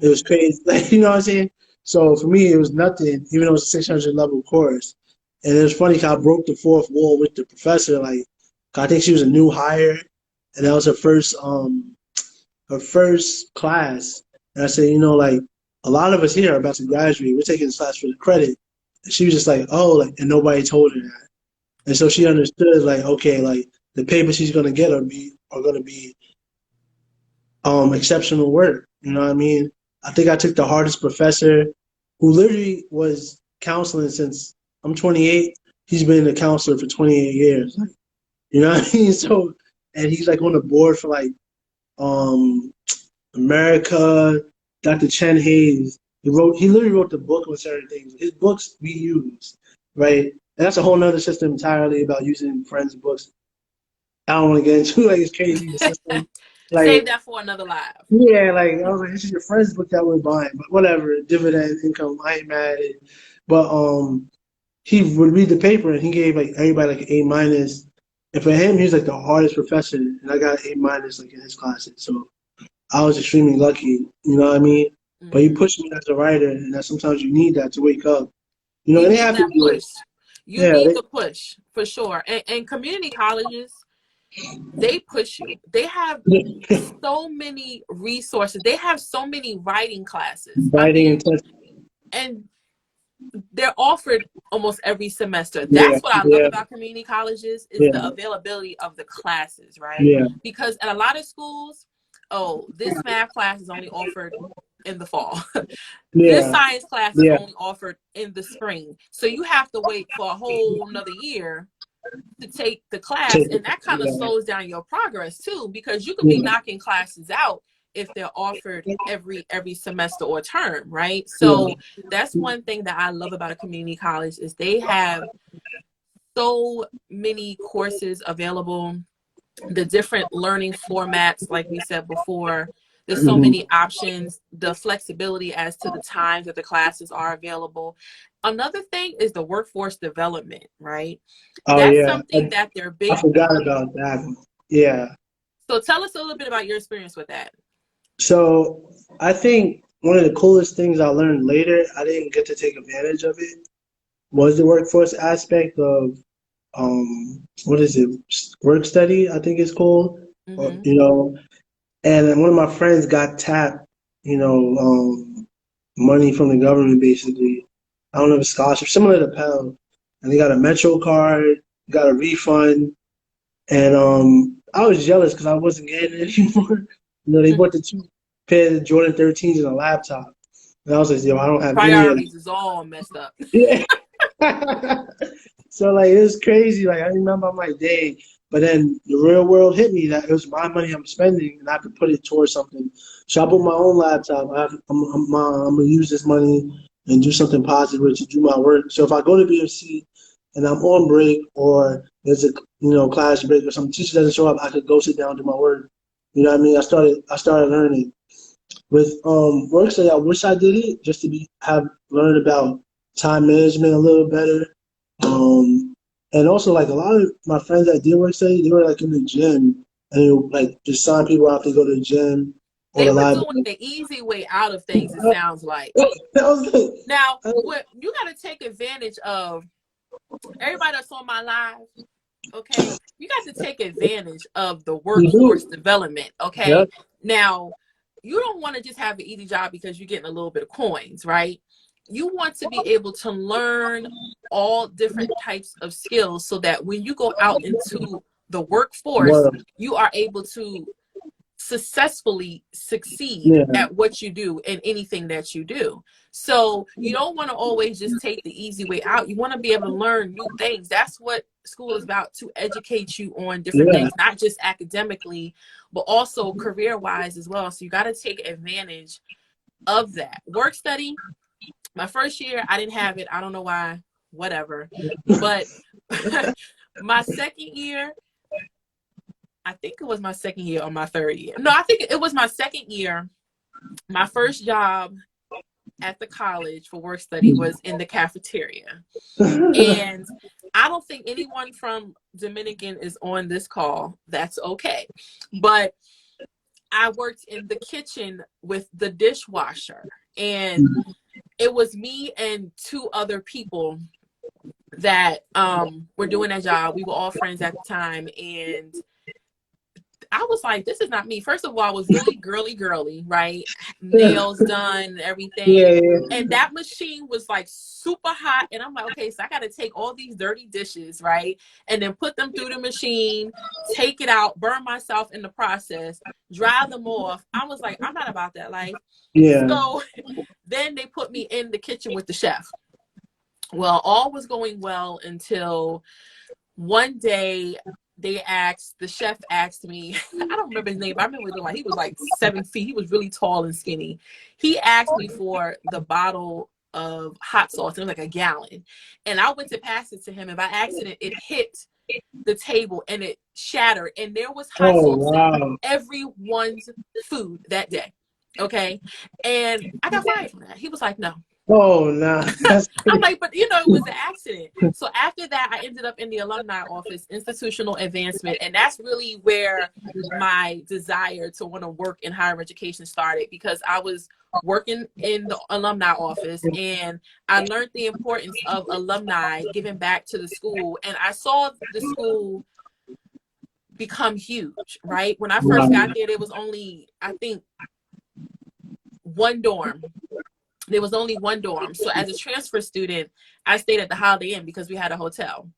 It was Mm-hmm. crazy. Like, you know what I'm saying? So for me, it was nothing, even though it was a 600 level course. And it was funny how I broke the fourth wall with the professor. Like, I think she was a new hire, and that was her first class. And I said, like a lot of us here are about to graduate. We're taking this class for the credit. And she was just like, oh, like, and nobody told her that. And so she Yeah. understood, like, okay, like the paper she's gonna get are gonna be exceptional work. You know what I mean? I think I took the hardest professor who literally was counseling since I'm 28. He's been a counselor for 28 years. Like, you know what I mean? So, and he's like on the board for like um America, Dr. Chen Hayes. He literally wrote the book on certain things. His books we use, right? And that's a whole nother system entirely about using friends' books. I don't want to get into like it's crazy the system. Save Like that for another live. yeah, like I was like, this is your friend's book that we're buying, but whatever, dividend income, I ain't mad at it. But he would read the paper and he gave like everybody like an A minus. And for him, he was like the hardest professor, and I got an A minus like in his classes. So I was extremely lucky, you know what I mean? But he Mm-hmm. pushed me as a writer, and that sometimes you need that to wake up. You And they need have to that do it. push. You Yeah, need the push for sure. And community colleges, they push you. They have they so many resources. They have so many writing classes. I writing and mean, touch. and they're offered almost every semester. Yeah, That's what I love yeah, about community colleges is the yeah, availability of the classes, right? yeah, Because at a lot of schools, oh, this math class is only offered in the fall. This yeah, science class is yeah, only offered in the spring. So you have to wait for a whole another year to take the class, take it. and that kind of Yeah, slows down your progress too, because you could be yeah, knocking classes out if they're offered every semester or term, right? yeah. So that's one thing that I love about a community college is they have so many courses available, the different learning formats, like we said before. There's so Mhm. many options, the flexibility as to the times that the classes are available. Another thing is the workforce development, right? Oh That's yeah, something that they're I big forgot on. about that one. Yeah. So tell us a little bit about your experience with that. So I think one of the coolest things I learned later, I didn't get to take advantage of it, was the workforce aspect of what is it, work study, I think it's called, or, Mm-hmm. you know, and then one of my friends got tapped, you know, money from the government basically. I don't know if it's scholarship, similar to Pell, and they got a Metro card, got a refund, and I was jealous because I wasn't getting it anymore. You know, they bought the two pair of Jordan 13s and a laptop, and I was like, yo, I don't have any of Priorities is all messed up. that. Yeah. So like it was crazy. Like I remember I'm like, dang. But then the real world hit me that it was my money I'm spending and I could put it towards something. So I bought my own laptop. I'm gonna use this money and do something positive to do my work. So if I go to BFC and I'm on break or there's a class break or some teacher doesn't show up, I could go sit down and do my work. You know what I mean? I started learning with work study. I wish I did it just to have learned about time management a little better. And also like a lot of my friends that did work study, they were like in the gym and they would, like just sign people out to go to the gym or They the were doing library. the easy way out of things, it sounds like. I was like, Now, what you got to take advantage of, everybody that's on my live, okay? You got to take advantage of the you workforce do. development, okay? Yep. Now, you don't want to just have an easy job because you're getting a little bit of coins, right? You want to be able to learn all different types of skills so that when you go out into the workforce, Well, you are able to successfully succeed yeah, at what you do and anything that you do. So you don't want to always just take the easy way out. You want to be able to learn new things. That's what school is about, to educate you on different yeah. things, not just academically, but also career wise as well. So you got to take advantage of that. Work study, my first year, I didn't have it. I don't know why, whatever. But my second year, I think it was my second year or my third year. No, I think it was my second year. My first job at the college for work study was in the cafeteria. And I don't think anyone from Dominican is on this call. That's okay. But I worked in the kitchen with the dishwasher. And it was me and two other people that were doing that job. We were all friends at the time. And I was like, this is not me. First of all, I was really girly, right? Nails done, everything. Yeah, And that machine was like super hot. And I'm like, okay, so I got to take all these dirty dishes, right? And then put them through the machine, take it out, burn myself in the process, dry them off. I was like, I'm not about that life. yeah. So then they put me in the kitchen with the chef. Well, all was going well until one day the chef asked me, I don't remember his name, but I remember he was like 7 feet. He was really tall and skinny. He asked me for the bottle of hot sauce, and it was like a gallon. And I went to pass it to him, and by accident, it hit the table and it shattered. And there was hot Oh sauce in wow. everyone's food that day. Okay. And I got fired from that. He was like, no. Oh nah. That's I'm like, but it was an accident. So after that, I ended up in the alumni office, institutional advancement. And that's really where my desire to want to work in higher education started, because I was working in the alumni office and I learned the importance of alumni giving back to the school. And I saw the school become huge, right? When I first got wow. there was only, I think, one dorm. There was only one dorm. So as a transfer student, I stayed at the Holiday Inn because we had a hotel.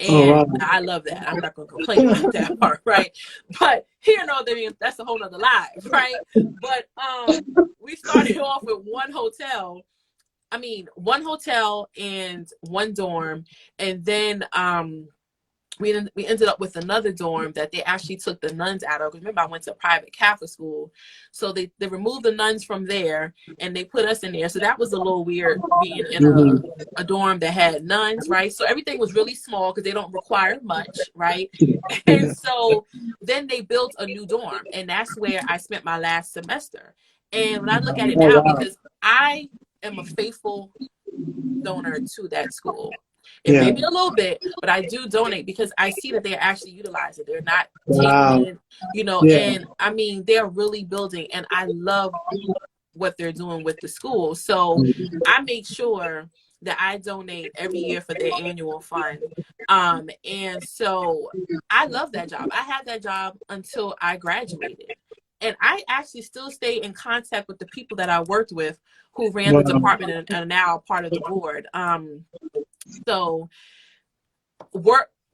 Oh And wow. I love that. I'm not going to complain about that part, right? But here in Northern Indiana, that's a whole nother life, right? But we started off with one hotel and one dorm. And then we ended up with another dorm that they actually took the nuns out of. Because remember, I went to a private Catholic school. So they removed the nuns from there and they put us in there. So that was a little weird, being in Mhm. a dorm that had nuns, right? So everything was really small because they don't require much, right? And so then they built a new dorm. And that's where I spent my last semester. And when I look at it Oh now, wow. because I am a faithful donor to that school. It may Yeah. be a little bit, but I do donate because I see that they're actually utilizing it. They're not taking Wow. it, Yeah. and I mean, they're really building, and I love what they're doing with the school. So I make sure that I donate every year for their annual fund. And so I love that job. I had that job until I graduated. And I actually still stay in contact with the people that I worked with who ran the Wow. department and are now part of the board. So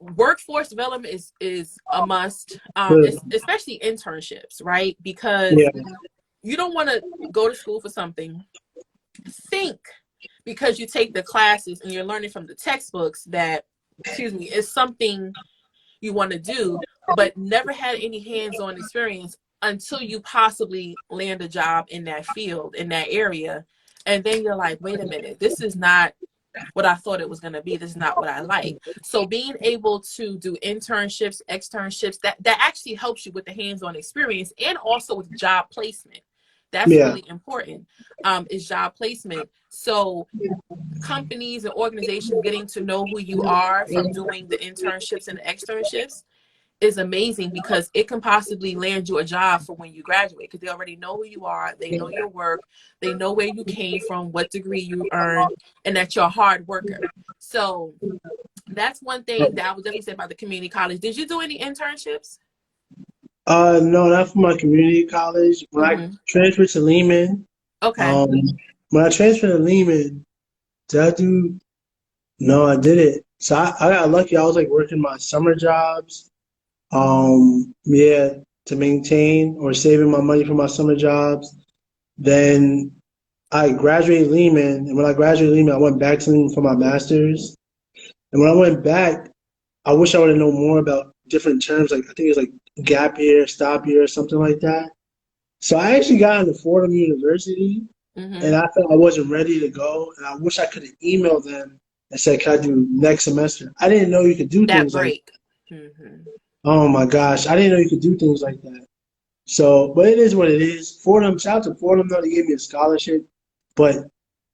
workforce development is a must, Good. especially internships, right? Because Yeah. you don't want to go to school for something, think because you take the classes and you're learning from the textbooks that, excuse me, is something you want to do, but never had any hands-on experience until you possibly land a job in that field, in that area. And then you're like, wait a minute, this is not what I thought it was going to be. This is not what I like. So being able to do internships, externships, that actually helps you with the hands-on experience and also with job placement. That's Yeah. really important, is job placement. So companies and organizations getting to know who you are from doing the internships and the externships is amazing, because it can possibly land you a job for when you graduate, because they already know who you are, they know your work, they know where you came from, what degree you earned, and that you're a hard worker. So that's one thing that I would definitely say about the community college. Did you do any internships? No, not for my community college. When I Mm-hmm. transferred to Lehman, Okay. um, when I transferred to Lehman, did I do? No, I didn't. So I got lucky. I was like working my summer jobs. Yeah, to maintain or saving my money for my summer jobs. Then I graduated Lehman, and when I graduated Lehman, I went back to Lehman for my master's. And when I went back, I wish I would have known more about different terms. Like I think it's like gap year, stop year, or something like that. So I actually got into Fordham University, and Mm-hmm. I felt I wasn't ready to go. And I wish I could have emailed them and said, "Can I do next semester?" I didn't know you could do That things like, break. Mm-hmm. oh my gosh, I didn't know you could do things like that. So, but it is what it is. Fordham, shout out to Fordham though, they gave me a scholarship, but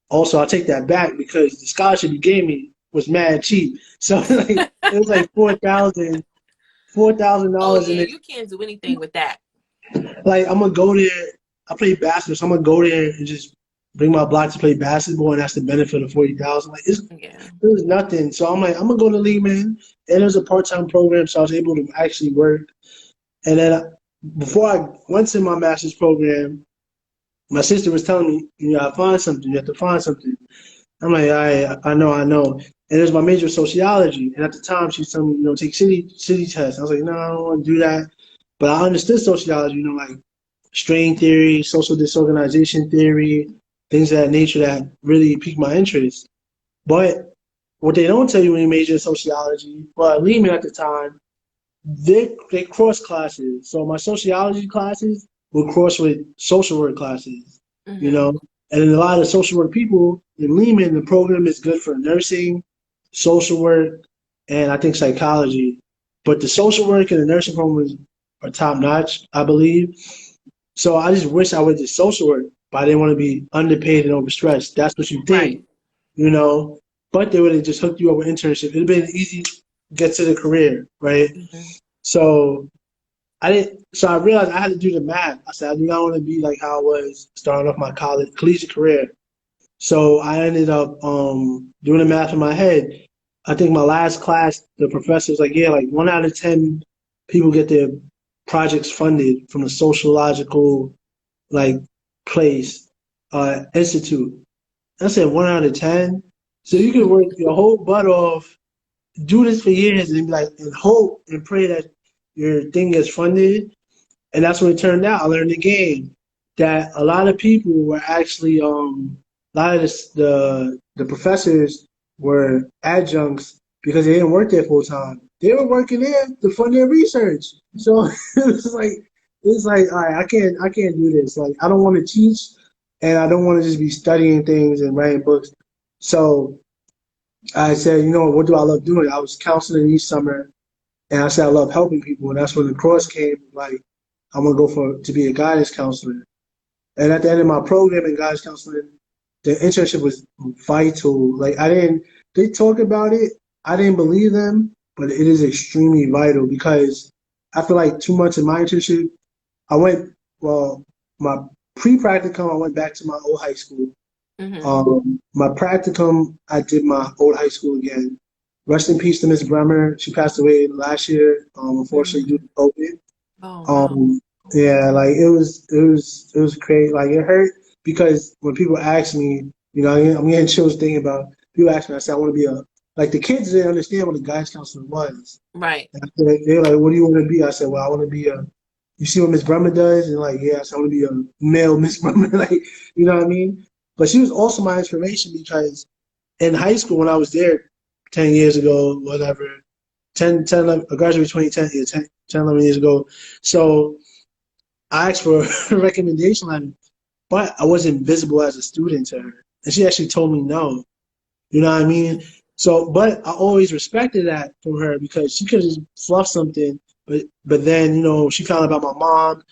also I'll take that back because the scholarship you gave me was mad cheap. So like it was like four thousand Oh dollars in yeah, it. you can't do anything with that. Like I'm gonna go there. I play basketball, so I'm gonna go there and just bring my block to play basketball, and that's the benefit of 40,000. Like Yeah. it was nothing. So I'm like, I'm gonna go to Lehman, and it was a part-time program, so I was able to actually work. And then before I went to my master's program, my sister was telling me, you gotta find something. You have to find something. I'm like, I know, I know. And it was my major sociology. And at the time, she was telling me, take city tests. I was like, no, I don't want to do that. But I understood sociology, like strain theory, social disorganization theory, things of that nature that really piqued my interest. But what they don't tell you when you major in sociology, well, at Lehman at the time, they cross classes. So my sociology classes will cross with social work classes, you Mm-hmm. know. And then a lot of social work people in Lehman, the program is good for nursing, social work, and I think psychology. But the social work and the nursing programs are top notch, I believe. So I just wish I would do social work, but I didn't want to be underpaid and overstretched. That's what you Right. think, you know. But they would have just hooked you up with internship. It'd been easy to get to the career, right? Mm-hmm. So I didn't. So I realized I had to do the math. I said I do not want to be like how I was starting off my college collegiate career. So I ended up doing the math in my head. I think my last class, the professor was like, "Yeah, like 1 out of 10 people get their projects funded from a sociological like place institute." I said 1 out of 10. So you can work your whole butt off, do this for years, and be like, and hope and pray that your thing gets funded. And that's what it turned out. I learned the game that a lot of people were actually a lot of the professors were adjuncts because they didn't work there full time. They were working there to fund their research. So it's like all right, I can't do this. Like I don't want to teach, and I don't want to just be studying things and writing books. So I said, what do I love doing? I was counseling each summer, and I said I love helping people, and that's when the cross came. Like I'm gonna go to be a guidance counselor. And at the end of my program in guidance counseling, the internship was vital. Like they talk about it. I didn't believe them, but it is extremely vital because after like 2 months in my internship, I went, well, my pre-practicum, I went back to my old high school. Mm-hmm. My practicum, I did my old high school again. Rest in peace to Miss Bremer. She passed away last year, unfortunately due Mm-hmm. to COVID. Oh no. Um, yeah, like it was crazy. Like it hurt because when people ask me, I'm getting chills thinking about people ask me. I said I want to be a like the kids didn't understand what a guidance counselor was. Right. And I said, they're like, "What do you want to be?" I said, "Well, I want to be a." You see what Miss Bremer does, and like, yes, I want to be a male Miss Bremer. Like, you know what I mean? But she was also my inspiration because in high school when I was there 10 years ago, whatever, 10, 11, I graduated 2010, yeah, 10, 11 years ago. So I asked for a recommendation letter, but I wasn't visible as a student to her. And she actually told me no. You know what I mean? So, but I always respected that from her because she could just fluff something, but then she found out about my mom,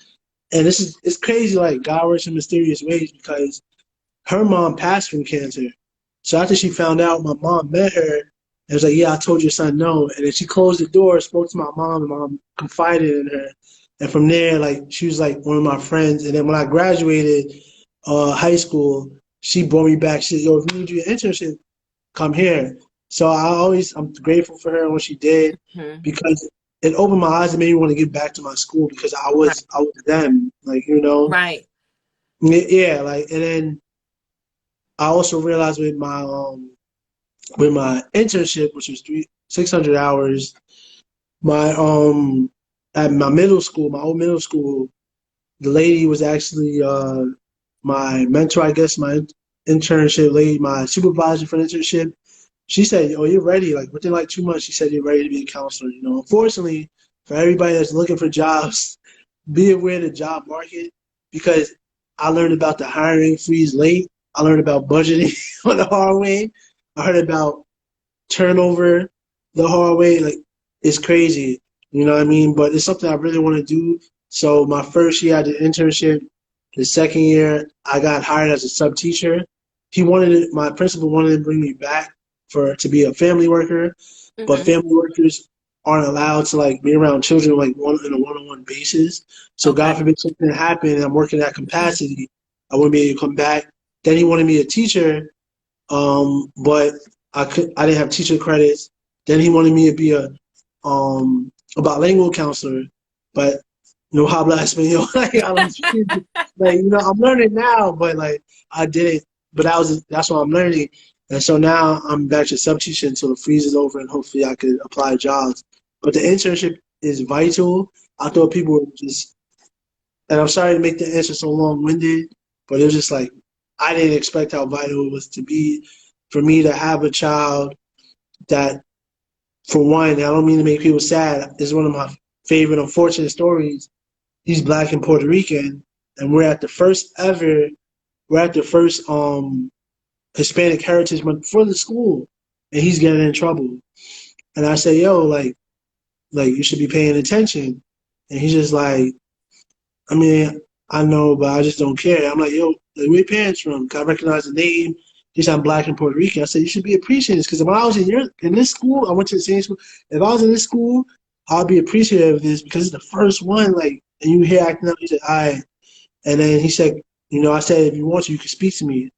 and it's crazy. Like God works in mysterious ways because her mom passed from cancer. So after she found out, my mom met her and was like, "Yeah, I told your son no." And then she closed the door, spoke to my mom, and mom confided in her. And from there, like she was like one of my friends. And then when I graduated high school, she brought me back. She said, "Yo, if you need your internship, come here." So I'm grateful for her and what she did Mm-hmm. because it opened my eyes and made me want to get back to my school because Right. I was them, like Right. yeah, like and then I also realized with my internship, which was 600 hours, my at my middle school, my old middle school, the lady was actually my mentor, I guess, my internship lady, my supervisor for the internship. She said, "Oh, you're ready." Like within like 2 months, she said you're ready to be a counselor. Unfortunately, for everybody that's looking for jobs, be aware of the job market because I learned about the hiring freeze late. I learned about budgeting on the hard way. I heard about turnover the hard way. Like it's crazy. You know what I mean? But it's something I really want to do. So my first year I did internship. The second year I got hired as a sub teacher. My principal wanted to bring me back for to be a family worker, but Mm-hmm. family workers aren't allowed to like be around children like one-on-one basis. So God Okay. forbid something happened and I'm working at capacity, I wouldn't be able to come back. Then he wanted me a teacher, but I didn't have teacher credits. Then he wanted me to be a bilingual counselor, but no habla español. Like I don't speak, like I'm learning now, but like I didn't. But that's what I'm learning, and so now I'm back to sub teaching until the freeze is over, and hopefully I could apply jobs. But the internship is vital. I thought people were just, and I'm sorry to make the answer so long winded, but it was just like I didn't expect how vital it was to be for me to have a child that, for one, I don't mean to make people sad, is one of my favorite unfortunate stories. He's black and Puerto Rican, and we're at the first Hispanic Heritage Month for the school, and he's getting in trouble. And I say, yo, like you should be paying attention. And he's just like, I mean, I know, but I just don't care. I'm like, yo, like, where your parents from? 'Cause I recognize the name. He said I'm black and Puerto Rican. I said you should be appreciative because when I was in this school, I went to the same school. If I was in this school, I'd be appreciative of this because it's the first one. Like, and you hear acting up. He said, "All right," and then he said, I said, if you want to, you can speak to me.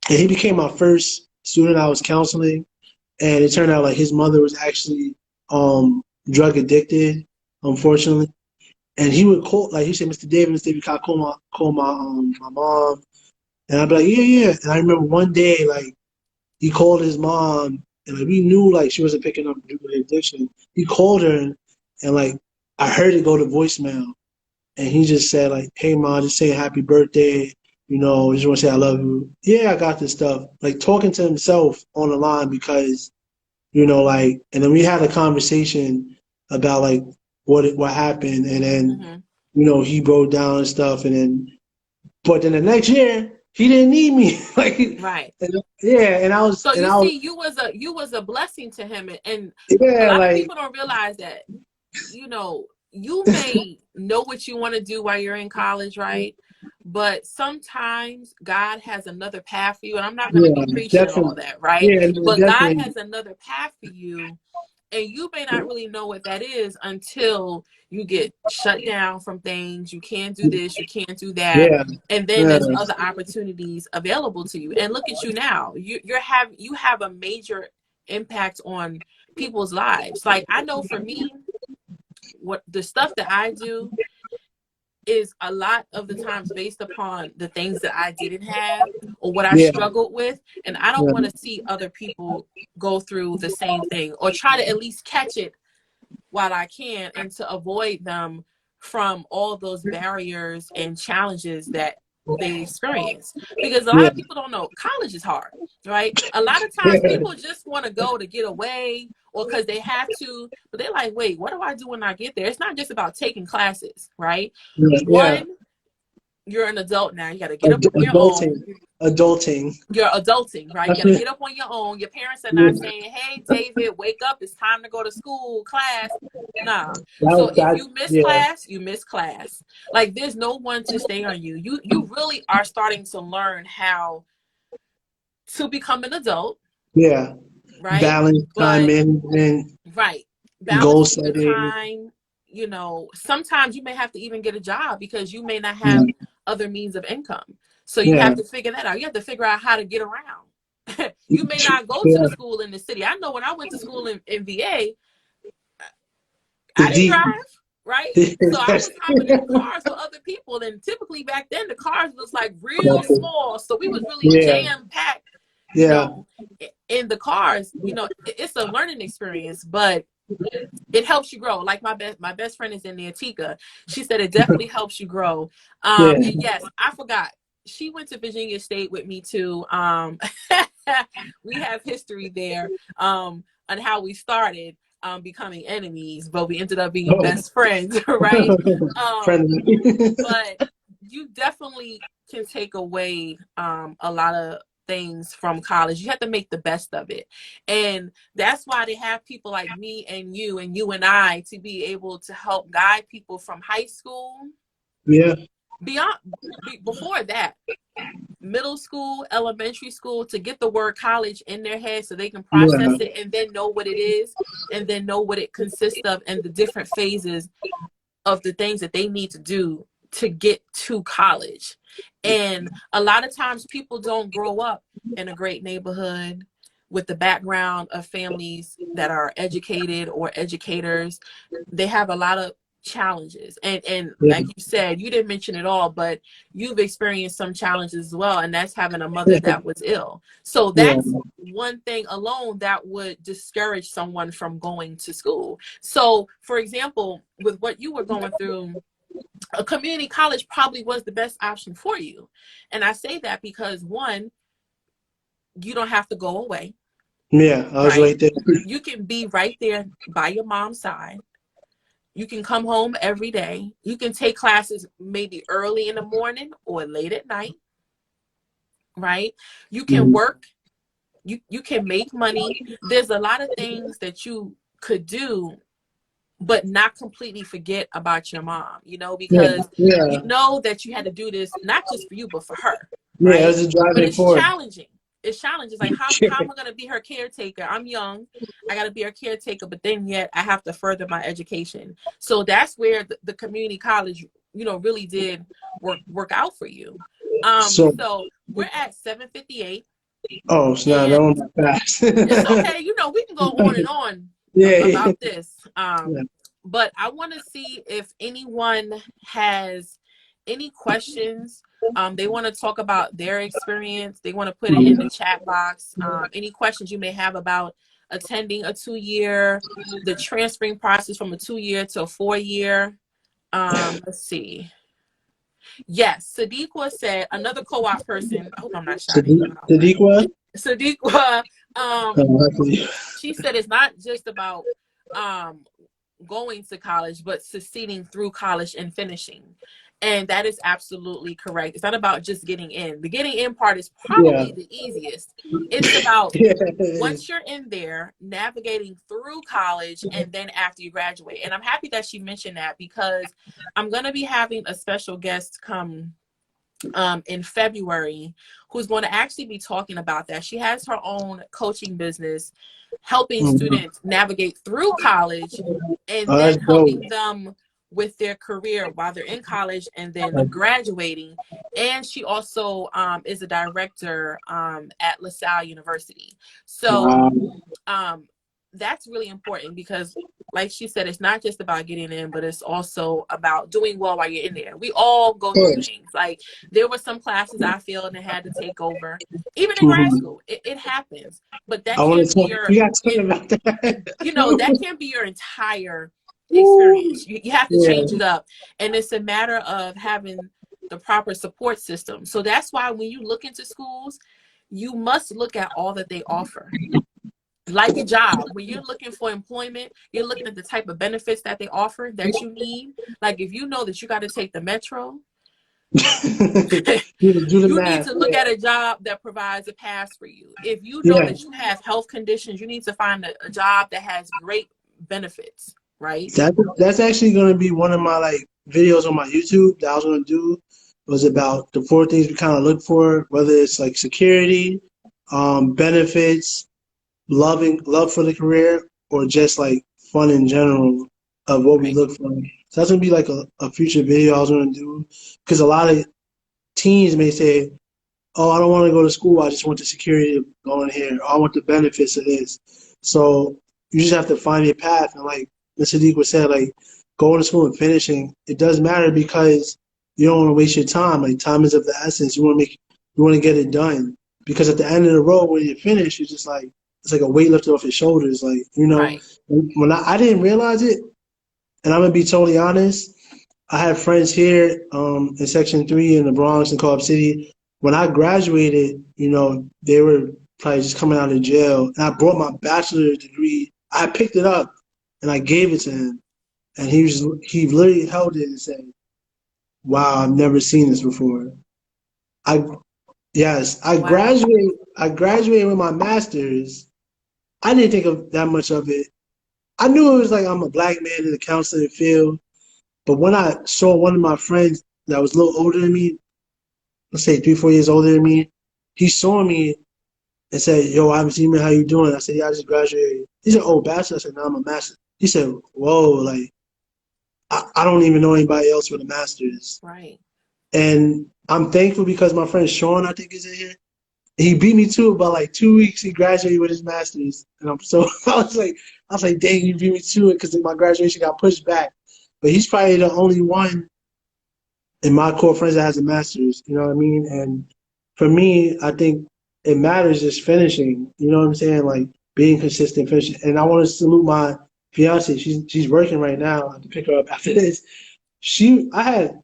And he became my first student I was counseling. And it turned out like his mother was actually drug addicted, unfortunately. And he would call, like he said, Mr. David, Mr. David, can I call my mom? And I'd be like, yeah, yeah. And I remember one day, like he called his mom, and like we knew like she wasn't picking up due to the addiction. He called her, and like I heard it go to voicemail, and he just said like, "Hey, mom, just say happy birthday. Just want to say I love you." Yeah, I got this stuff. Like talking to himself on the line because like, and then we had a conversation about like what happened, and then Mm-hmm. he broke down and stuff, and then but then the next year he didn't need me, like, Right. yeah, So and you I was see, you was a blessing to him, and a yeah, lot of like people don't realize that. You may know what you want to do while you're in college, right? But sometimes God has another path for you, and I'm not going to yeah, be preaching and all definitely, that, right? yeah, no, But God definitely, has another path for you, And you may not really know what that is until you get shut down from things. You can't do this, you can't do that. Yeah. And then Yeah. there's other opportunities available to you. And look at you now. You have a major impact on people's lives. Like, I know for me, what the stuff that I do is a lot of the times based upon the things that I didn't have or what I Yeah. struggled with. And I don't Yeah. want to see other people go through the same thing, or try to at least catch it while I can, and to avoid them from all those barriers and challenges that they experience. Because a lot Yeah. of people don't know college is hard, right? A lot of times Yeah. people just want to go to get away or because they have to, but they're like, wait, what do I do when I get there? It's not just about taking classes, right? Yeah. One, you're an adult now. You got to get up on your Adulting. own. Adulting. You're adulting, right? You got to get up on your own. Your parents are not saying, hey, David, wake up. It's time to go to school, class. Nah. So if you miss Yeah. class, you miss class. Like, there's no one to stay on you. You really are starting to learn how to become an adult, Yeah. right? Balance, time But, management, right, goal balancing the setting. time. Sometimes you may have to even get a job because you may not Yeah. have other means of income. So you Yeah. have to figure that out. You have to figure out how to get around. You may not go to Yeah. the school in the city. I know when I went to school in VA, The I didn't deep. drive, right? So I was hopping in cars with other people. And typically back then, the cars was like real small. So we was really Yeah. jam packed, Yeah. in the cars. It's a learning experience, but it helps you grow. Like, my best friend is in there, Tika. She said it definitely helps you grow. Yeah. And yes, I forgot. She went to Virginia State with me too. We have history there, on how we started becoming enemies, but we ended up being Oh. best friends, right? Um, Friendly. but you definitely can take away a lot of things from college. You have to make the best of it. And that's why they have people like me and you and I to be able to help guide people from high school Yeah. beyond, before that, middle school, elementary school, to get the word college in their head so they can Yeah. process it and then know what it is, and then know what it consists of and the different phases of the things that they need to do to get to college. And a lot of times people don't grow up in a great neighborhood with the background of families that are educated or educators. They have a lot of challenges. And Yeah. like you said, you didn't mention it all, but you've experienced some challenges as well. And that's having a mother that was ill. So Yeah. that's one thing alone that would discourage someone from going to school. So, for example, with what you were going through, a community college probably was the best option for you. And I say that because, one, you don't have to go away, Yeah. I was right? right there. You can be right there by your mom's side. You can come home every day. You can take classes maybe early in the morning or late at night, right? You can Mhm. work. You can make money. There's a lot of things that you could do, but not completely forget about your mom, Yeah. because you Yeah. know that you had to do this not just for you, but for her, Yeah. It right? was a But driving it's force. challenging. It's challenging. It's like, how am I going to be her caretaker? I'm young. I got to be her caretaker, but then yet I have to further my education. So that's where the community college, really did work out for you. So, So we're at 7:58, oh, it's not and on fast. it's okay. We can go on and on Yeah. about this. But I want to see if anyone has any questions. They want to talk about their experience. They want to put it in the chat box. Any questions you may have about attending a 2-year, the transferring process from a 2-year to a 4-year. Let's see. Yes, Sadiqa said, another co-op person. I hope I'm not shouting you out. Sadiqa? Sadiqa, Oh, she said it's not just about um, going to college, but succeeding through college and finishing. And that is absolutely correct. It's not about just getting in. The getting in part is yeah. probably the easiest. It's about, Yeah. once you're in there, navigating through college and then after you graduate. And I'm happy that she mentioned that, because I'm going to be having a special guest come in February, who's going to actually be talking about that. She has her own coaching business helping students navigate through college and Oh, then that's helping dope. them with their career while they're in college and then graduating. And she also is a director at LaSalle University. So Wow. um, that's really important because, like she said, it's not just about getting in, but it's also about doing well while you're in there. We all go through things. Like, there were some classes I failed and had to take over. Even in grad Mhm. school, it happens. But that I want can't to be talk. your, We got to talk about that. that can't be your entire Woo. experience. You have to Yeah. change it up. And it's a matter of having the proper support system. So that's why when you look into schools, you must look at all that they offer. Like a job, when you're looking for employment, you're looking at the type of benefits that they offer that you need. Like, if you know that you got to take the metro, Do the you need math. to look Yeah. at a job that provides a pass for you. If you know Yeah. that you have health conditions, you need to find a job that has great benefits, right? That's actually going to be one of my like videos on my YouTube that I was going to do was about the four things we kind of look for, whether it's like security, benefits, love for the career, or just like fun in general of what we Right, look for. So that's gonna be like a future video I was gonna do because a lot of teens may say, "Oh, I don't want to go to school. I just want the security of going here. I want the benefits of this." So you just have to find your path. And like Mr. Sadiq said, like going to school and finishing, it does matter because you don't want to waste your time. Like time is of the essence. You want to get it done because at the end of the road when you finish, you're just like it's like a weight lifted off your shoulders. Like right, when I didn't realize it, and I'm gonna be totally honest. I have friends here in Section 3 in the Bronx and Co-op City. When I graduated, they were probably just coming out of jail. And I brought my bachelor's degree. I picked it up and I gave it to him. And he literally held it and said, "Wow, I've never seen this before." I Yes, wow, I graduated with my master's. I didn't think of that much of it. I knew it was like I'm a black man in the counseling field. But when I saw one of my friends that was a little older than me, let's say 3, 4 years older than me, he saw me and said, "Yo, I haven't seen you. How you doing?" I said, "Yeah, I just graduated." He said, "Oh, bachelor." I said, "No, I'm a master." He said, "Whoa, like I don't even know anybody else with a master's." right. And I'm thankful because my friend Sean, I think, is in here. He beat me to it by like 2 weeks. He graduated with his master's, and I'm so I was like, dang, you beat me to it because my graduation got pushed back. But he's probably the only one in my core friends that has a master's, you know what I mean? And for me, I think it matters just finishing, you know what I'm saying? Like being consistent, finishing. And I want to salute my fiance. She's working right now. I have to pick her up after this. I had,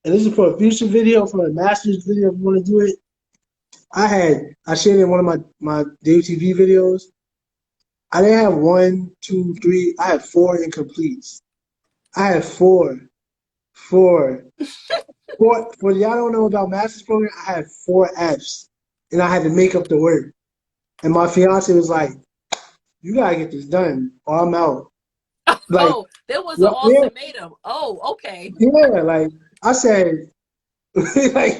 and this is for a future video, for a master's video if you want to do it. I shared in one of my Dave TV videos. I didn't have one, two, three. I had four incompletes. I had four. For y'all don't know about master's program, I had four Fs, and I had to make up the work. And my fiance was like, "You gotta get this done, or I'm out." Like, Oh, there was an yeah, ultimatum. Oh, okay. yeah. Like I said, like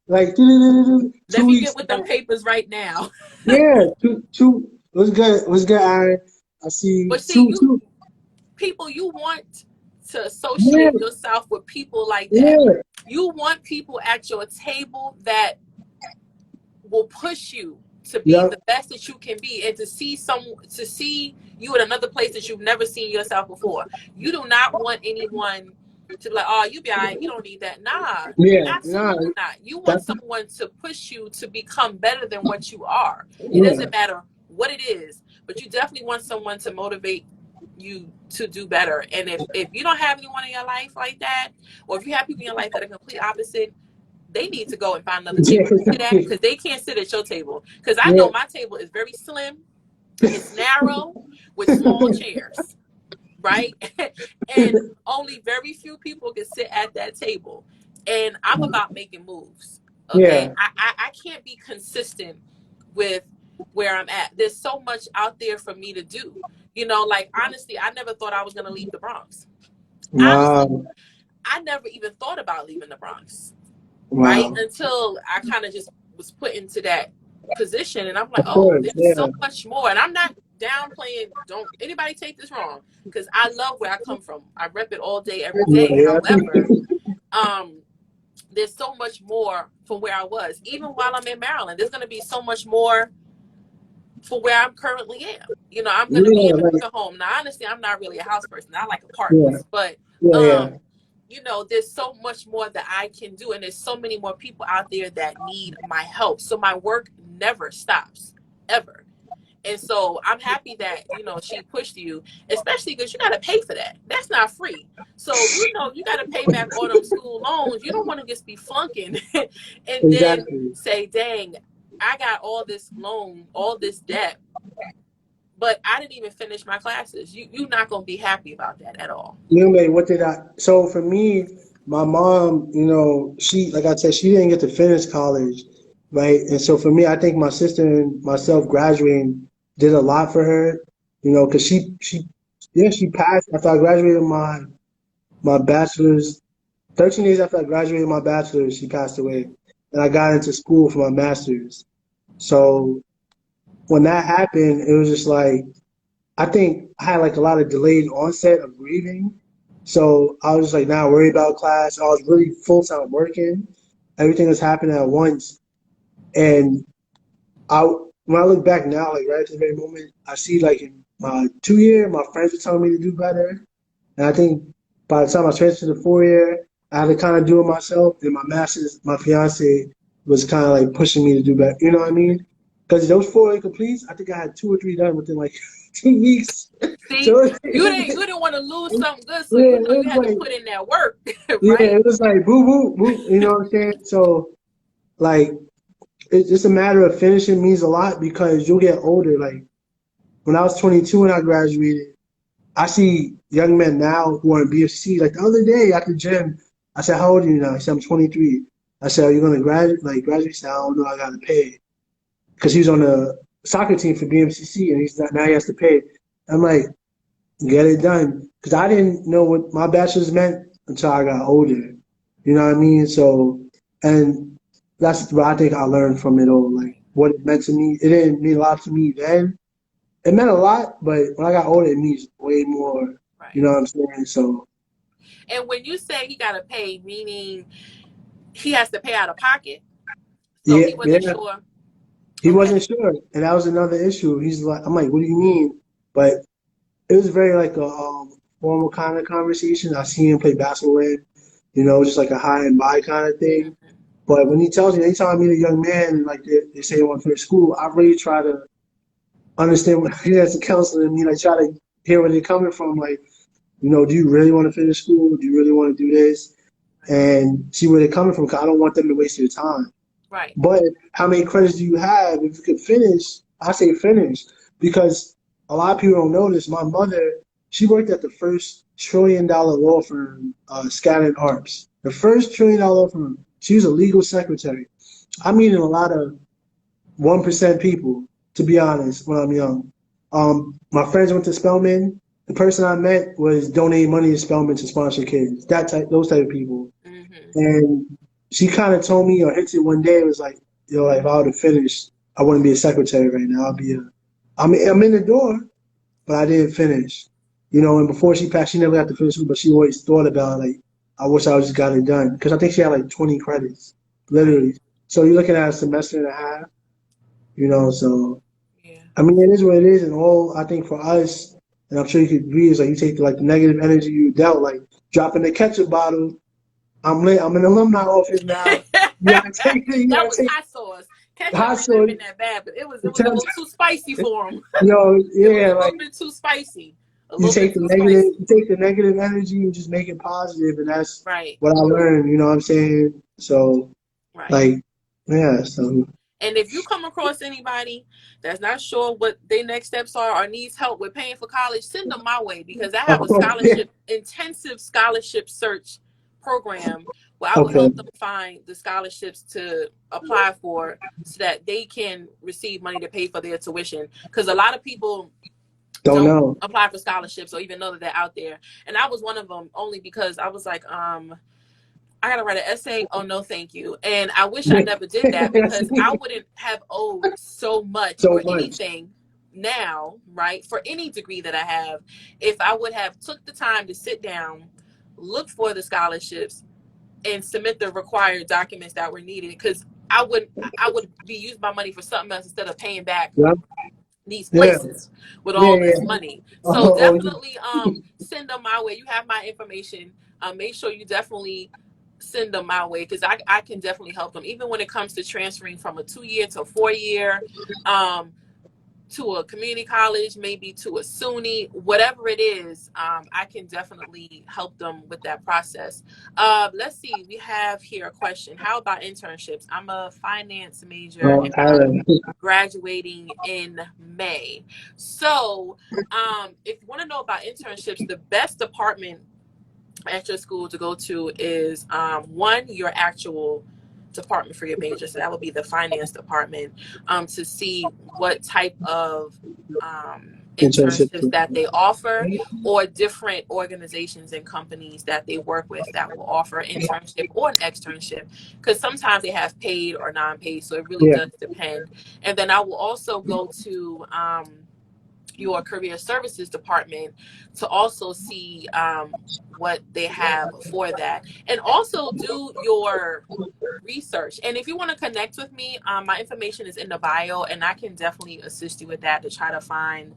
like Let two me weeks. get with them papers right now. Yeah, two. What's good? What's good, Aaron? I see But you. see, Two. you want to Yeah, associate yourself with people like that. yeah, You want people at your table that will push you to be yep, the best that you can be and to see you in another place that you've never seen yourself before. You do not want anyone to be like, "Oh, you be all right, you don't need that." Nah, yeah. Nah, absolutely not. You want that's someone to push you to become better than what you are. It yeah, doesn't matter what it is, but you definitely want someone to motivate you to do better. And if you don't have anyone in your life like that, or if you have people in your life that are complete opposite, they need to go and find another table to sit at, yeah, because they can't sit at your table. Because I yeah. know my table is very slim, it's narrow with small chairs, right? And only very few people can sit at that table. And I'm about making moves. Okay. Yeah. I can't be consistent with where I'm at. There's so much out there for me to do. Like, honestly, I never thought I was gonna leave the Bronx. Honestly, Wow. I never even thought about leaving the Bronx, right? Wow. Until I kind of just was put into that position, and I'm like, Of oh, course. there's Yeah. so much more. And I'm not downplaying. Don't anybody take this wrong, because I love where I come from. I rep it all day, every Yeah, day. yeah. However, there's so much more from where I was. Even while I'm in Maryland, there's going to be so much more for where I'm currently am. You know, I'm going to be Yeah, in like, a home. Now, honestly, I'm not really a house person. I like yeah, apartments, but yeah, yeah. you know, there's so much more that I can do, and there's so many more people out there that need my help. So my work never stops, ever. And so I'm happy that, you know, she pushed you, especially because you got to pay for that. That's not free. So, you know, you got to pay back all them school loans. You don't want to just be flunking and then Exactly. say, dang, I got all this loan, all this debt, but I didn't even finish my classes. You're not going to be happy about that at all. You know, what did I? So for me, my mom, she, like I said, she didn't get to finish college, right? And so for me, I think my sister and myself graduating did a lot for her, because yeah, she passed after I graduated my bachelor's. 13 days after I graduated my bachelor's, she passed away, and I got into school for my master's. So when that happened, it was just like, I think I had like a lot of delayed onset of grieving. So I was just like not worried about class. I was really full time working. Everything was happening at once. And I when I look back now, like right at this very moment, I see like in my 2 year, my friends were telling me to do better. And I think by the time I transferred to 4 year, I had to kind of do it myself. And my master's, my fiance was kind of like pushing me to do better. You know what I mean? Because those 4 year completes, I think I had 2 or 3 done within like 2 weeks. See, So you didn't want to lose something good, so yeah, you know it you was had to like put in that work, yeah, right? it was like boo boo boo. You know what I'm saying? So like it's just a matter of finishing means a lot because you'll get older. Like when I was 22 and I graduated, I see young men now who are in BFC. Like the other day at the gym, I said, "How old are you now?" He said, "I'm 23." I said, "Are you gonna graduate?" Like graduate? He said, "I don't know. I gotta pay." Because he was on the soccer team for BMCC and he's not, now he has to pay. I'm like, get it done. Because I didn't know what my bachelor's meant until I got older. You know what I mean? So, and that's what I think I learned from it all. Like what it meant to me. It didn't mean a lot to me then. It meant a lot, but when I got older, it means way more. You Right. know what I'm saying? So, And when you say he got to pay, meaning he has to pay out of pocket, so yeah, he wasn't yeah. sure. He wasn't Okay. sure. And that was another issue. He's like, I'm like, what do you mean? But it was very like a formal kind of conversation. I see him play basketball with, just like a high and by kind of thing. Mm-hmm. But when he tells me, anytime I meet a young man and like they say they want to finish school, I really try to understand what he has to counsel them. Like try to hear where they're coming from. Like, do you really want to finish school? Do you really want to do this? Right. And see where they're coming from. Cause I don't want them to waste their time. Right. But how many credits do you have? If you could finish, I say finish because a lot of people don't know this. My mother, she worked at the first $1 trillion law firm, Skadden Arps. The first $1 trillion law firm. She was a legal secretary. I meet a lot of 1% people, to be honest, when I'm young. My friends went to Spelman. The person I met was donating money to Spelman to sponsor kids. Those type of people. Mm-hmm. And she kind of told me or hinted one day, it was like, like if I would have finished, I wouldn't be a secretary right now. I'm in the door, but I didn't finish. And before she passed, she never got to finish school, but she always thought about like, I wish I just got it done. Because I think she had like 20 credits, Right. literally. So you're looking at a semester and a half, so Yeah. I mean, it is what it is. And all I think for us, and I'm sure you could agree, is like you take like the negative energy you dealt, like dropping the ketchup bottle. I'm late. I'm an alumni office now. You gotta take it. You That gotta was take hot sauce. Ketchup hot may not have sauce. been that bad, but it was a little too spicy for him. It was Yeah, a like little bit too spicy. A you little bit take the too negative, spicy. you take the negative energy and just make it positive, and that's Right. what I learned. You know what I'm saying? So, Right. like, yeah. So, And if you come across anybody that's not sure what their next steps are or needs help with paying for college, send them my way because I have a yeah. intensive scholarship search program where I will Okay. help them find the scholarships to apply for so that they can receive money to pay for their tuition. Because a lot of people Don't don't know. apply for scholarships or even know that they're out there. And I was one of them only because I was like, I gotta write an essay. Oh no, thank you. And I wish I never did that because I wouldn't have owed so much So or much. anything now, right, for any degree that I have, if I would have took the time to sit down, look for the scholarships, and submit the required documents that were needed, because I would be using my money for something else instead of paying back Yeah. these Yeah. places with Yeah. all Yeah. this money. So Oh, oh, definitely send them my way. You have my information. Make sure you definitely send them my way, because I can definitely help them, even when it comes to transferring from a 2-year to a 4-year, to a community college, maybe to a SUNY, whatever it is. I can definitely help them with that process. Let's see, we have here a question. How about internships? I'm a finance major oh, and I'm Aaron. graduating in May. So if you want to know about internships, the best department at your school to go to is one, your actual department for your major. So that would be the finance department, to see what type of Internship. internships that they offer, or different organizations and companies that they work with that will offer an internship or an externship, because sometimes they have paid or non-paid, so it really Yeah. does depend. And then I will also go to your career services department to also see what they have for that, and also do your research. And if you want to connect with me, my information is in the bio, and I can definitely assist you with that to try to find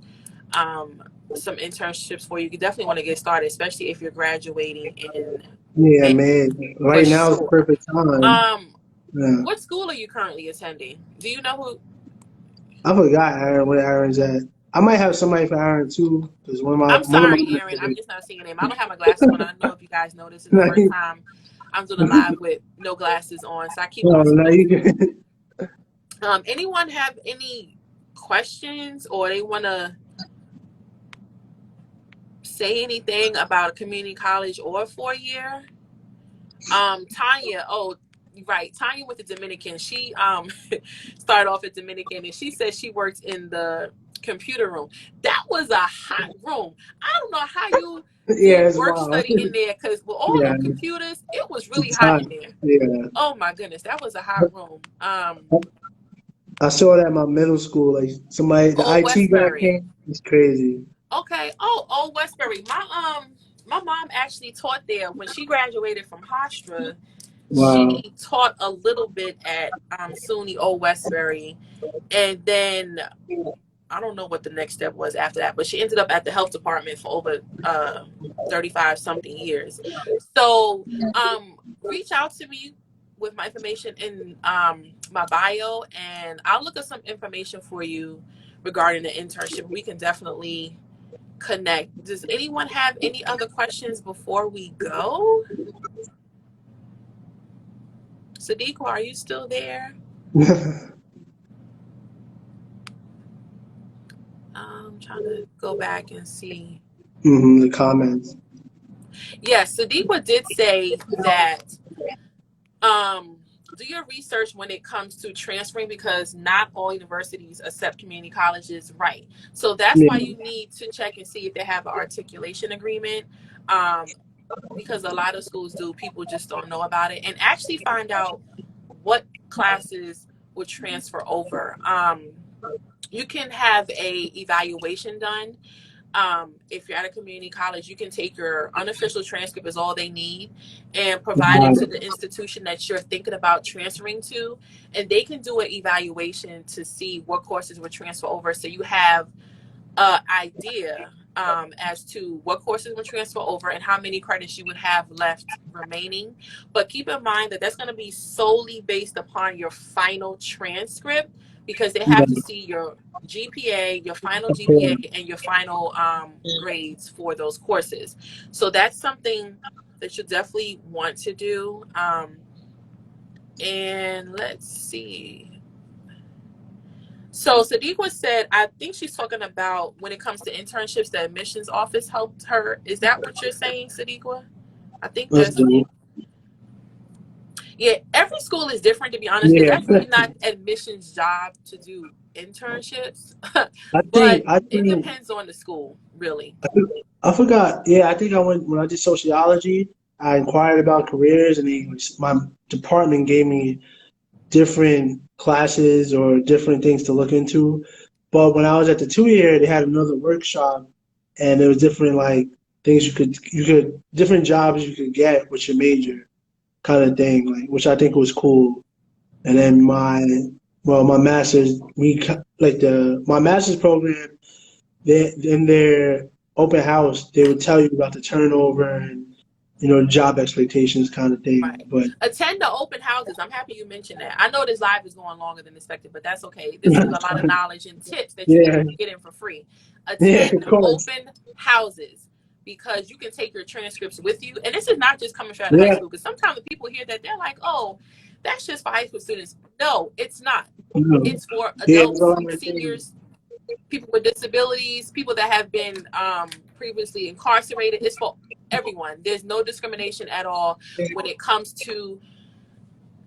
um, some internships for you. You definitely want to get started, especially if you're graduating in Yeah, May, man. for Right now is the sure. perfect time. um Yeah. what school are you currently attending? Do you know who? I forgot Aaron where Aaron's at. I might have somebody for Aaron too, because I'm one of my sorry, Aaron. I'm just not seeing your name. I don't have my glasses on. I don't know if you guys know this is the first time I'm doing a live with no glasses on, so I keep no, losing no, my you vision. can. Anyone have any questions, or they want to say anything about a community college or a 4-year? Tanya. Oh, right. Tanya with the Dominican. She started off at Dominican, and she said she worked in the computer room. That was a hot room. I don't know how you Yeah, did it's work wild. study in there, because with all Yeah, them computers, it was really it's hot hot. in there. Yeah. Oh my goodness, that was a hot room. I saw that in my middle school. Like somebody, the Old IT guy Westbury. came. It's crazy. Okay. Oh, Old Westbury. My mom actually taught there when she graduated from Hofstra. Wow. She taught a little bit at SUNY Old Westbury, and then I don't know what the next step was after that, but she ended up at the health department for over 35 something years. So reach out to me with my information in my bio, and I'll look up some information for you regarding the internship. We can definitely connect. Does anyone have any other questions before we go? Sadiqa, are you still there? I'm trying to go back and see. The comments. Yes, Sadiqa did say that do your research when it comes to transferring, because not all universities accept community colleges, right? So that's why Yeah. you need to check and see if they have an articulation agreement. Um, because a lot of schools do, people just don't know about it, and actually find out what classes would transfer over. You can have a evaluation done. If you're at a community college, you can take your unofficial transcript, is all they need, and provide it to the institution that you're thinking about transferring to, and they can do an evaluation to see what courses would transfer over, so you have an idea as to what courses will transfer over and how many credits you would have left remaining. But keep in mind that that's going to be solely based upon your final transcript, because they have to see your GPA, your final GPA, and your final grades for those courses. So that's something that you definitely want to do. And let's see. So Sadiqa said, I think she's talking about when it comes to internships, the admissions office helped her. Is that what you're saying, Sadiqa? I think Let's that's, do. yeah, every school is different, to be honest. It's Yeah. actually not admissions job to do internships, I but think. I it think. depends on the school, really. I, think, I forgot. Yeah, I think I went when I did sociology. I inquired about careers, and my department gave me different classes or different things to look into. But when I was at the 2 year, they had another workshop, and there was different like things you could different jobs you could get with your major kind of thing, like which I think was cool. And then my master's my master's program, they in their open house they would tell you about the turnover and job expectations kind of thing. Right. But Attend the open houses. I'm happy you mentioned that. I know this live is going longer than expected, but that's okay. This is a lot of knowledge and tips that you yeah, get in for free. yeah, Attend of course, open houses because you can take your transcripts with you. And this is not just coming straight out of high yeah, school, because sometimes the people hear that they're like, oh, that's just for high school students. No, it's not. It's for yeah. It's adults, all my thing. seniors, people with disabilities, people that have been previously incarcerated. It's for everyone. There's no discrimination at all when it comes to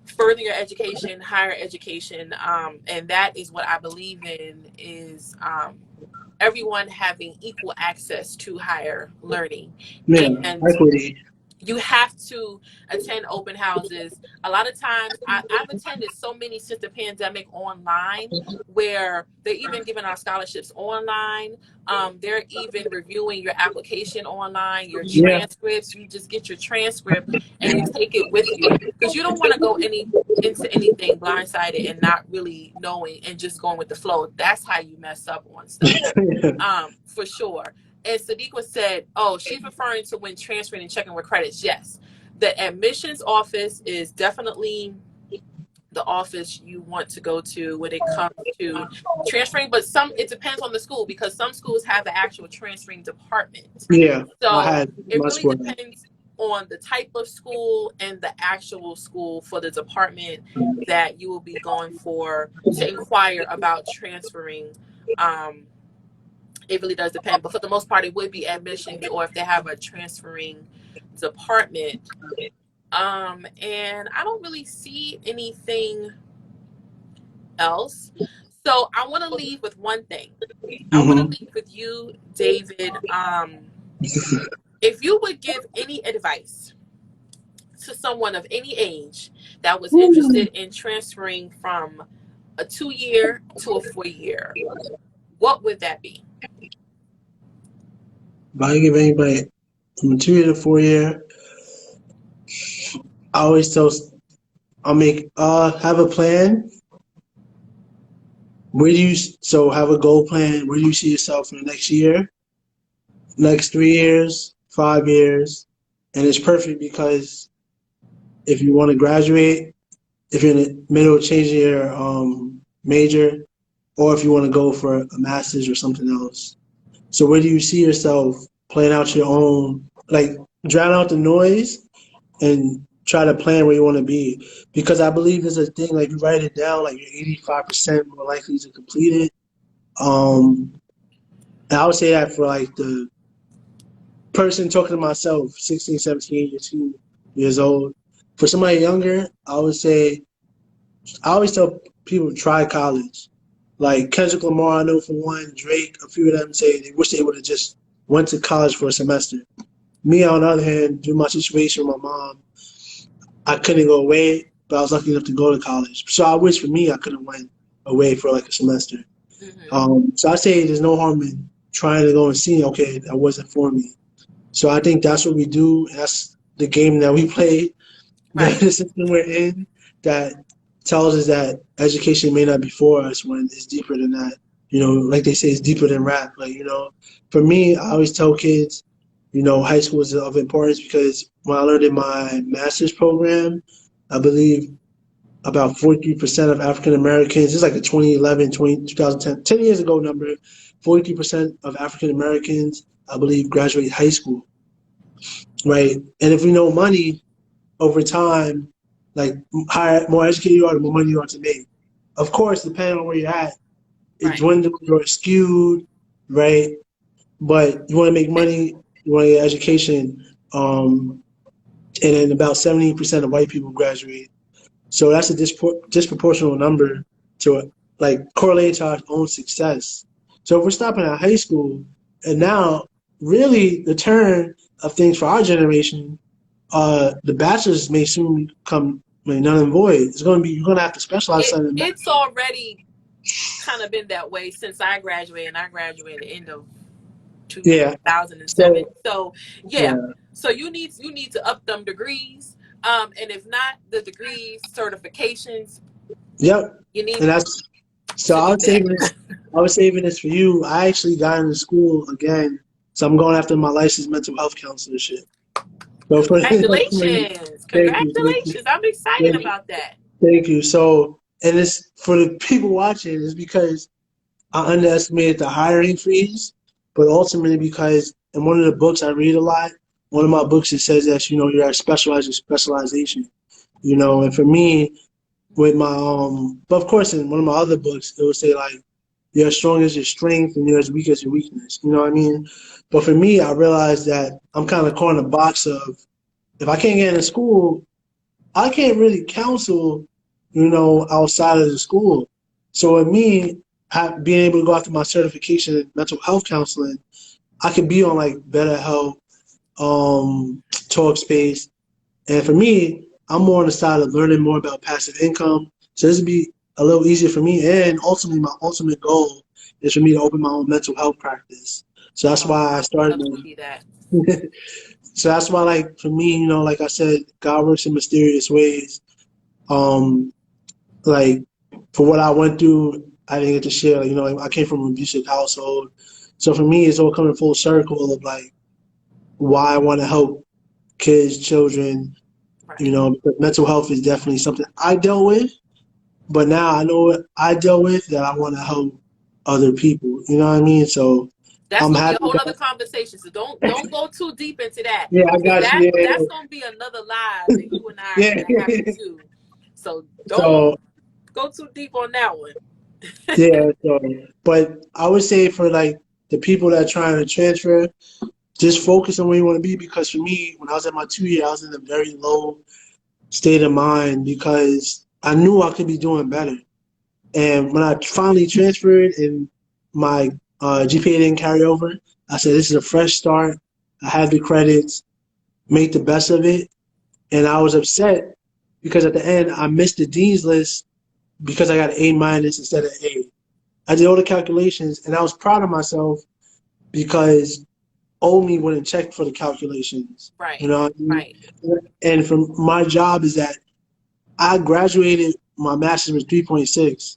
further your education, higher education, and that is what I believe in, is everyone having equal access to higher learning. Yeah, And equity. you have to attend open houses. A lot of times I've attended so many since the pandemic online, where they're even giving our scholarships online. They're even reviewing your application online, your Yeah, transcripts. You just get your transcript and you take it with you, because you don't want to go into anything blindsided and not really knowing and just going with the flow. That's how you mess up on stuff. For sure. And Sadiqa said, oh, she's referring to when transferring and checking with credits. Yes. The admissions office is definitely the office you want to go to when it comes to transferring, but it depends on the school, because some schools have the actual transferring department. yeah. I So had it my really squad. depends on the type of school and the actual school for the department that you will be going for to inquire about transferring. It really does depend, but for the most part it would be admissions, or if they have a transferring department. And I don't really see anything else, so I want to leave with one thing. I want to Hmm. leave with you, David. If you would give any advice to someone of any age that was interested in transferring from a 2 year to a 4 year, what would that be? If I give anybody from a 2 year to 4 year, I always tell I'll make have a plan. Have a goal plan? Where do you see yourself in the next year, next 3 years, 5 years? And it's perfect because if you want to graduate, if you're in the middle of changing your major, or if you want to go for a master's or something else. So where do you see yourself playing out your own, like drown out the noise and try to plan where you want to be? Because I believe there's a thing, like you write it down, like you're 85% more likely to complete it. And I would say that for like the person talking to myself, 16, 17, 18 years old. For somebody younger, I always tell people try college. Like Kendrick Lamar, I know for one, Drake, a few of them say they wish they would have just went to college for a semester. Me, on the other hand, due to my situation with my mom, I couldn't go away, but I was lucky enough to go to college. So I wish for me I could have went away for like a semester. Mm-hmm. So I say there's no harm in trying to go and see, okay, that wasn't for me. So I think that's what we do. And that's the game that we play, the Right. system we're in, that tells us that education may not be for us when it's deeper than that. Like they say, it's deeper than rap. For me, I always tell kids, high school is of importance because when I learned in my master's program, I believe about 43% of African Americans, it's like a 2011, 2010, 10 years ago number, 43% of African Americans, I believe, graduate high school, right? And if we know money over time, like higher, more educated you are, the more money you are to make. Of course, depending on where you're at, it Right. dwindles or skewed, right? But you want to make money, you want to get education, and then about 70% of white people graduate. So that's a disproportional number to like correlate to our own success. So if we're stopping at high school, and now really the turn of things for our generation, the bachelor's may soon come null and void. You're gonna have to specialize something. It's already kind of been that way since I graduated, and I graduated the end of Yeah. 2007. So So yeah, yeah. so you need to up them degrees, and if not the degrees, certifications, Yep. you need And that's so to I do was that. saving this. I was saving this for you. I actually got into school again, so I'm going after my licensed mental health counselorship. So for Congratulations, thank you, thank you, congratulations! I'm excited thank you, about that. thank you. So and it's for the people watching is because I underestimated the hiring freeze, but ultimately because in one of the books I read a lot, one of my books it says that you're specialized in specialization. And for me with my but of course in one of my other books it would say like you're as strong as your strength and you're as weak as your weakness. You know what I mean? But for me, I realized that I'm kind of caught in a box of if I can't get into school, I can't really counsel, outside of the school. So with me being able to go after my certification in mental health counseling, I could be on like BetterHelp, Talkspace, and for me, I'm more on the side of learning more about passive income. So this would be a little easier for me. And ultimately, my ultimate goal is for me to open my own mental health practice. So that's Oh, why I I would started. love to see that. So that's why, like for me, like I said, God works in mysterious ways. Um, like for what I went through, I didn't get to share. Like, I came from an abusive household, so for me, it's all coming full circle of like why I want to help kids, children, Right. because mental health is definitely something I dealt with, but now I know what I dealt with that I want to help other people. You know what I mean? So That's I'm gonna be a happy whole nother that, conversation. So don't go too deep into that, yeah, I because got you. that's gonna be another live that you and I are Yeah, gonna have to yeah. do. So don't So, go too deep on that one. yeah, so, but I would say for like the people that are trying to transfer, just focus on where you want to be because for me, when I was at my 2 year, I was in a very low state of mind because I knew I could be doing better. And when I finally transferred and my GPA didn't carry over, I said, this is a fresh start. I have the credits, make the best of it. And I was upset because at the end, I missed the dean's list because I got an A minus instead of A. I did all the calculations and I was proud of myself because OMI went and checked for the calculations. You Right, know what I mean? right. And from my job is that I graduated, my master's was 3.6.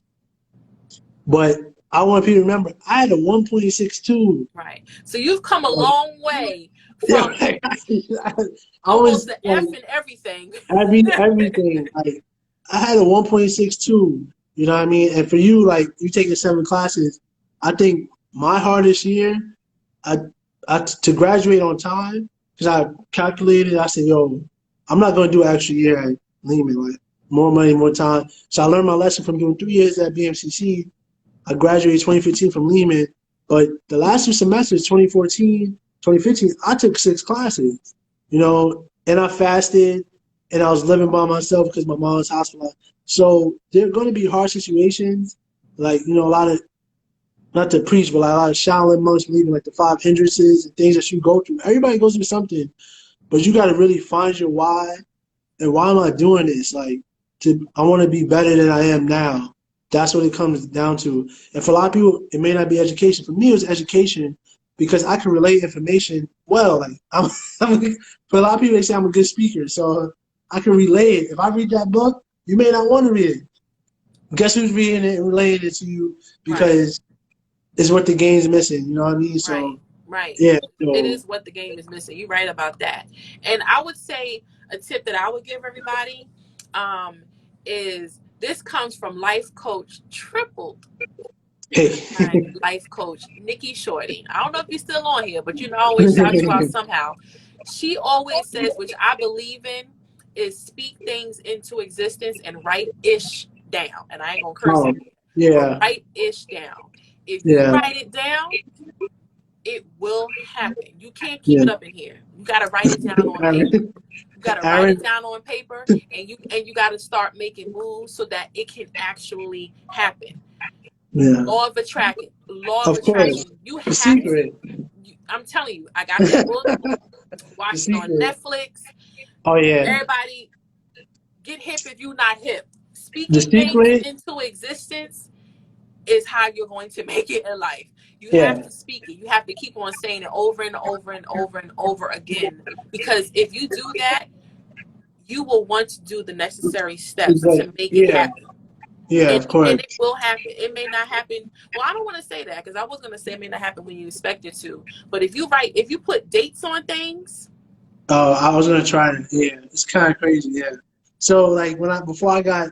But I want people to remember I had a 1.62. Right. So you've come a long way Yeah, from I almost was the like F and everything. everything. Like I had a 1.62. You know what I mean? And for you, like you taking 7 classes, I think my hardest year, I, to graduate on time because I calculated. I said, "Yo, I'm not going to do an extra year at Lehman. Like more money, more time." So I learned my lesson from doing 3 years at BMCC. I graduated 2015 from Lehman, but the last 2 semesters, 2014, 2015, I took 6 classes, and I fasted and I was living by myself because my mom was hospitalized. So there are going to be hard situations, like, a lot of, not to preach, but like a lot of Shaolin monks believe in like the 5 hindrances and things that you go through. Everybody goes through something, but you got to really find your why and why am I doing this? Like, I want to be better than I am now. That's what it comes down to. And for a lot of people, it may not be education. For me, it was education because I can relate information well. Like, for a lot of people, they say I'm a good speaker, so I can relay it. If I read that book, you may not want to read it. Guess who's reading it and relaying it to you Right, because it's what the game's missing. You know what I mean? right, So right. yeah. It So is what the game is missing. You're right about that. And I would say a tip that I would give everybody, um, is this comes from life coach triple hey. time life coach Nikki Shorty. I don't know if you're still on here, but I always shout you out somehow. She always says, which I believe in, is speak things into existence and write ish down. And I ain't gonna curse Oh in here, but yeah, write ish down. If you yeah, write it down, it will happen. You can't keep yeah. it up in here. You gotta write it down on paper. Aaron, You gotta write it Aaron, down on paper, and you gotta start making moves so that it can actually happen. yeah, Law of of course. attraction. You The have to. secret, I'm telling you, I got that book. the Watch it on secret. Netflix. Oh yeah, Everybody, get hip if you're not hip. the Speaking things secret. into existence is how you're going to make it in life. You have Yeah. to speak it. You have to keep on saying it over and over and over and over again. Because if you do that, you will want to do the necessary steps to make it Yeah. happen. Yeah, And of course. it will happen. It may not happen. Well, I don't want to say that because I was going to say it may not happen when you expect it to. But if you put dates on things, Oh, I was gonna try it. Yeah, it's kind of crazy. Yeah. So like before I got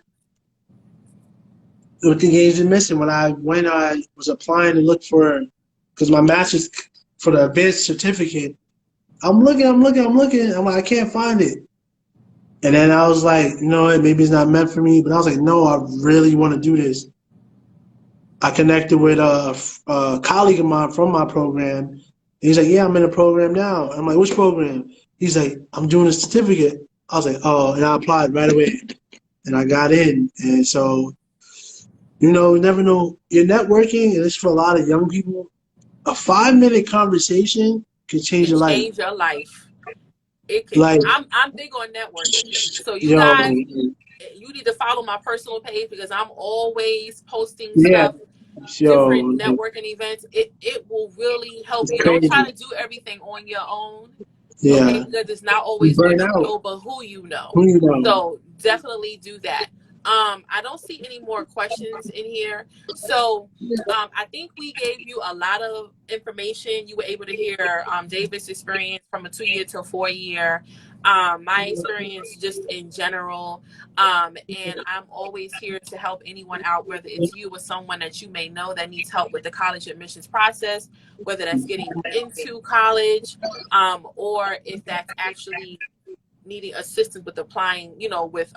with the games and missing, when I was applying to look for, because my master's for the advanced certificate, I'm looking. I'm like, I can't find it. And then I was like, you know what, maybe it's not meant for me. But I was like, no, I really want to do this. I connected with a colleague of mine from my program. He's like, yeah, I'm in a program now. I'm like, which program? He's like, I'm doing a certificate. I was like, oh, and I applied right away. And I got in. And so, you never know. You're networking, and it's for a lot of young people. A 5-minute conversation can change can your life. change your life. It can. Like, I'm big on networking. So you yo, guys, you need to follow my personal page because I'm always posting yeah, stuff, different yo, networking events. It will really help it's you. Don't try crazy. to do everything on your own. Okay, Yeah, because it's not you always burn what you out. know, but who you know. Who you know? So definitely do that. I don't see any more questions in here. So I think we gave you a lot of information. You were able to hear David's experience from a 2-year to a 4-year, my experience just in general. And I'm always here to help anyone out, whether it's you or someone that you may know that needs help with the college admissions process, whether that's getting into college, or if that's actually needing assistance with applying, with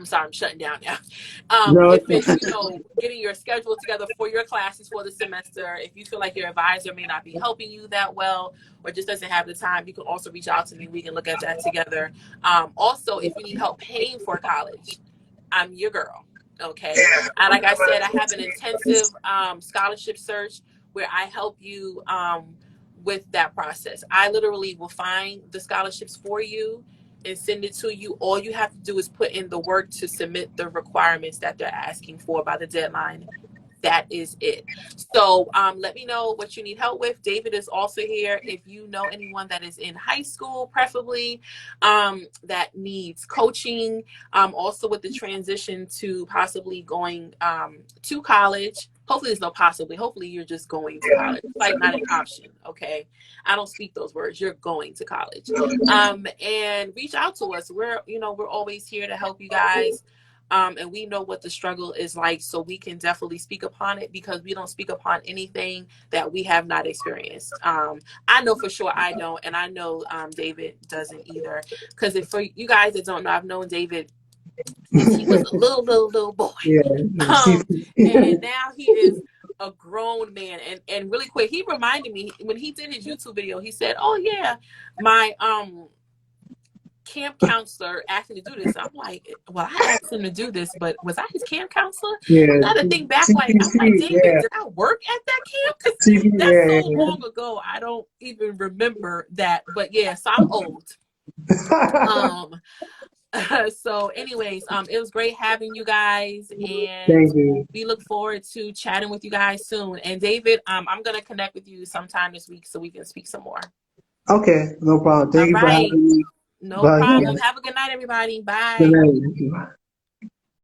I'm sorry, I'm shutting down now. No, If it's, getting your schedule together for your classes for the semester, if you feel like your advisor may not be helping you that well or just doesn't have the time, you can also reach out to me. We can look at that together. Also, if you need help paying for college, I'm your girl. Okay. And like I said, I have an intensive scholarship search where I help you with that process. I literally will find the scholarships for you and send it to you. All you have to do is put in the work to submit the requirements that they're asking for by the deadline. That is it. So let me know what you need help with. David is also here. If you know anyone that is in high school, preferably, that needs coaching, also with the transition to possibly going to college. Hopefully there's no possibly. Hopefully you're just going to college. It's like not an option, okay? I don't speak those words. You're going to college. And reach out to us. We're always here to help you guys. And we know what the struggle is like, so we can definitely speak upon it because we don't speak upon anything that we have not experienced. I know for sure I don't, and I know David doesn't either. Because for you guys that don't know, I've known David since he was a little boy, yeah. and now he is a grown man. And really quick, he reminded me when he did his YouTube video. He said, "Oh yeah, my camp counselor asked me to do this." I'm like, well, I asked him to do this, but was I his camp counselor? Yeah, I gotta think back. I'm like, David, yeah. did I work at that camp? Because that's Yeah, so long ago. I don't even remember that. But yeah, so I'm old. So anyways, it was great having you guys, and Thank you. we look forward to chatting with you guys soon. And David, I'm gonna connect with you sometime this week so we can speak some more. Okay, no problem. All Thank you for right. having me. No Bye. problem. Have a good night, everybody. Good Bye. night.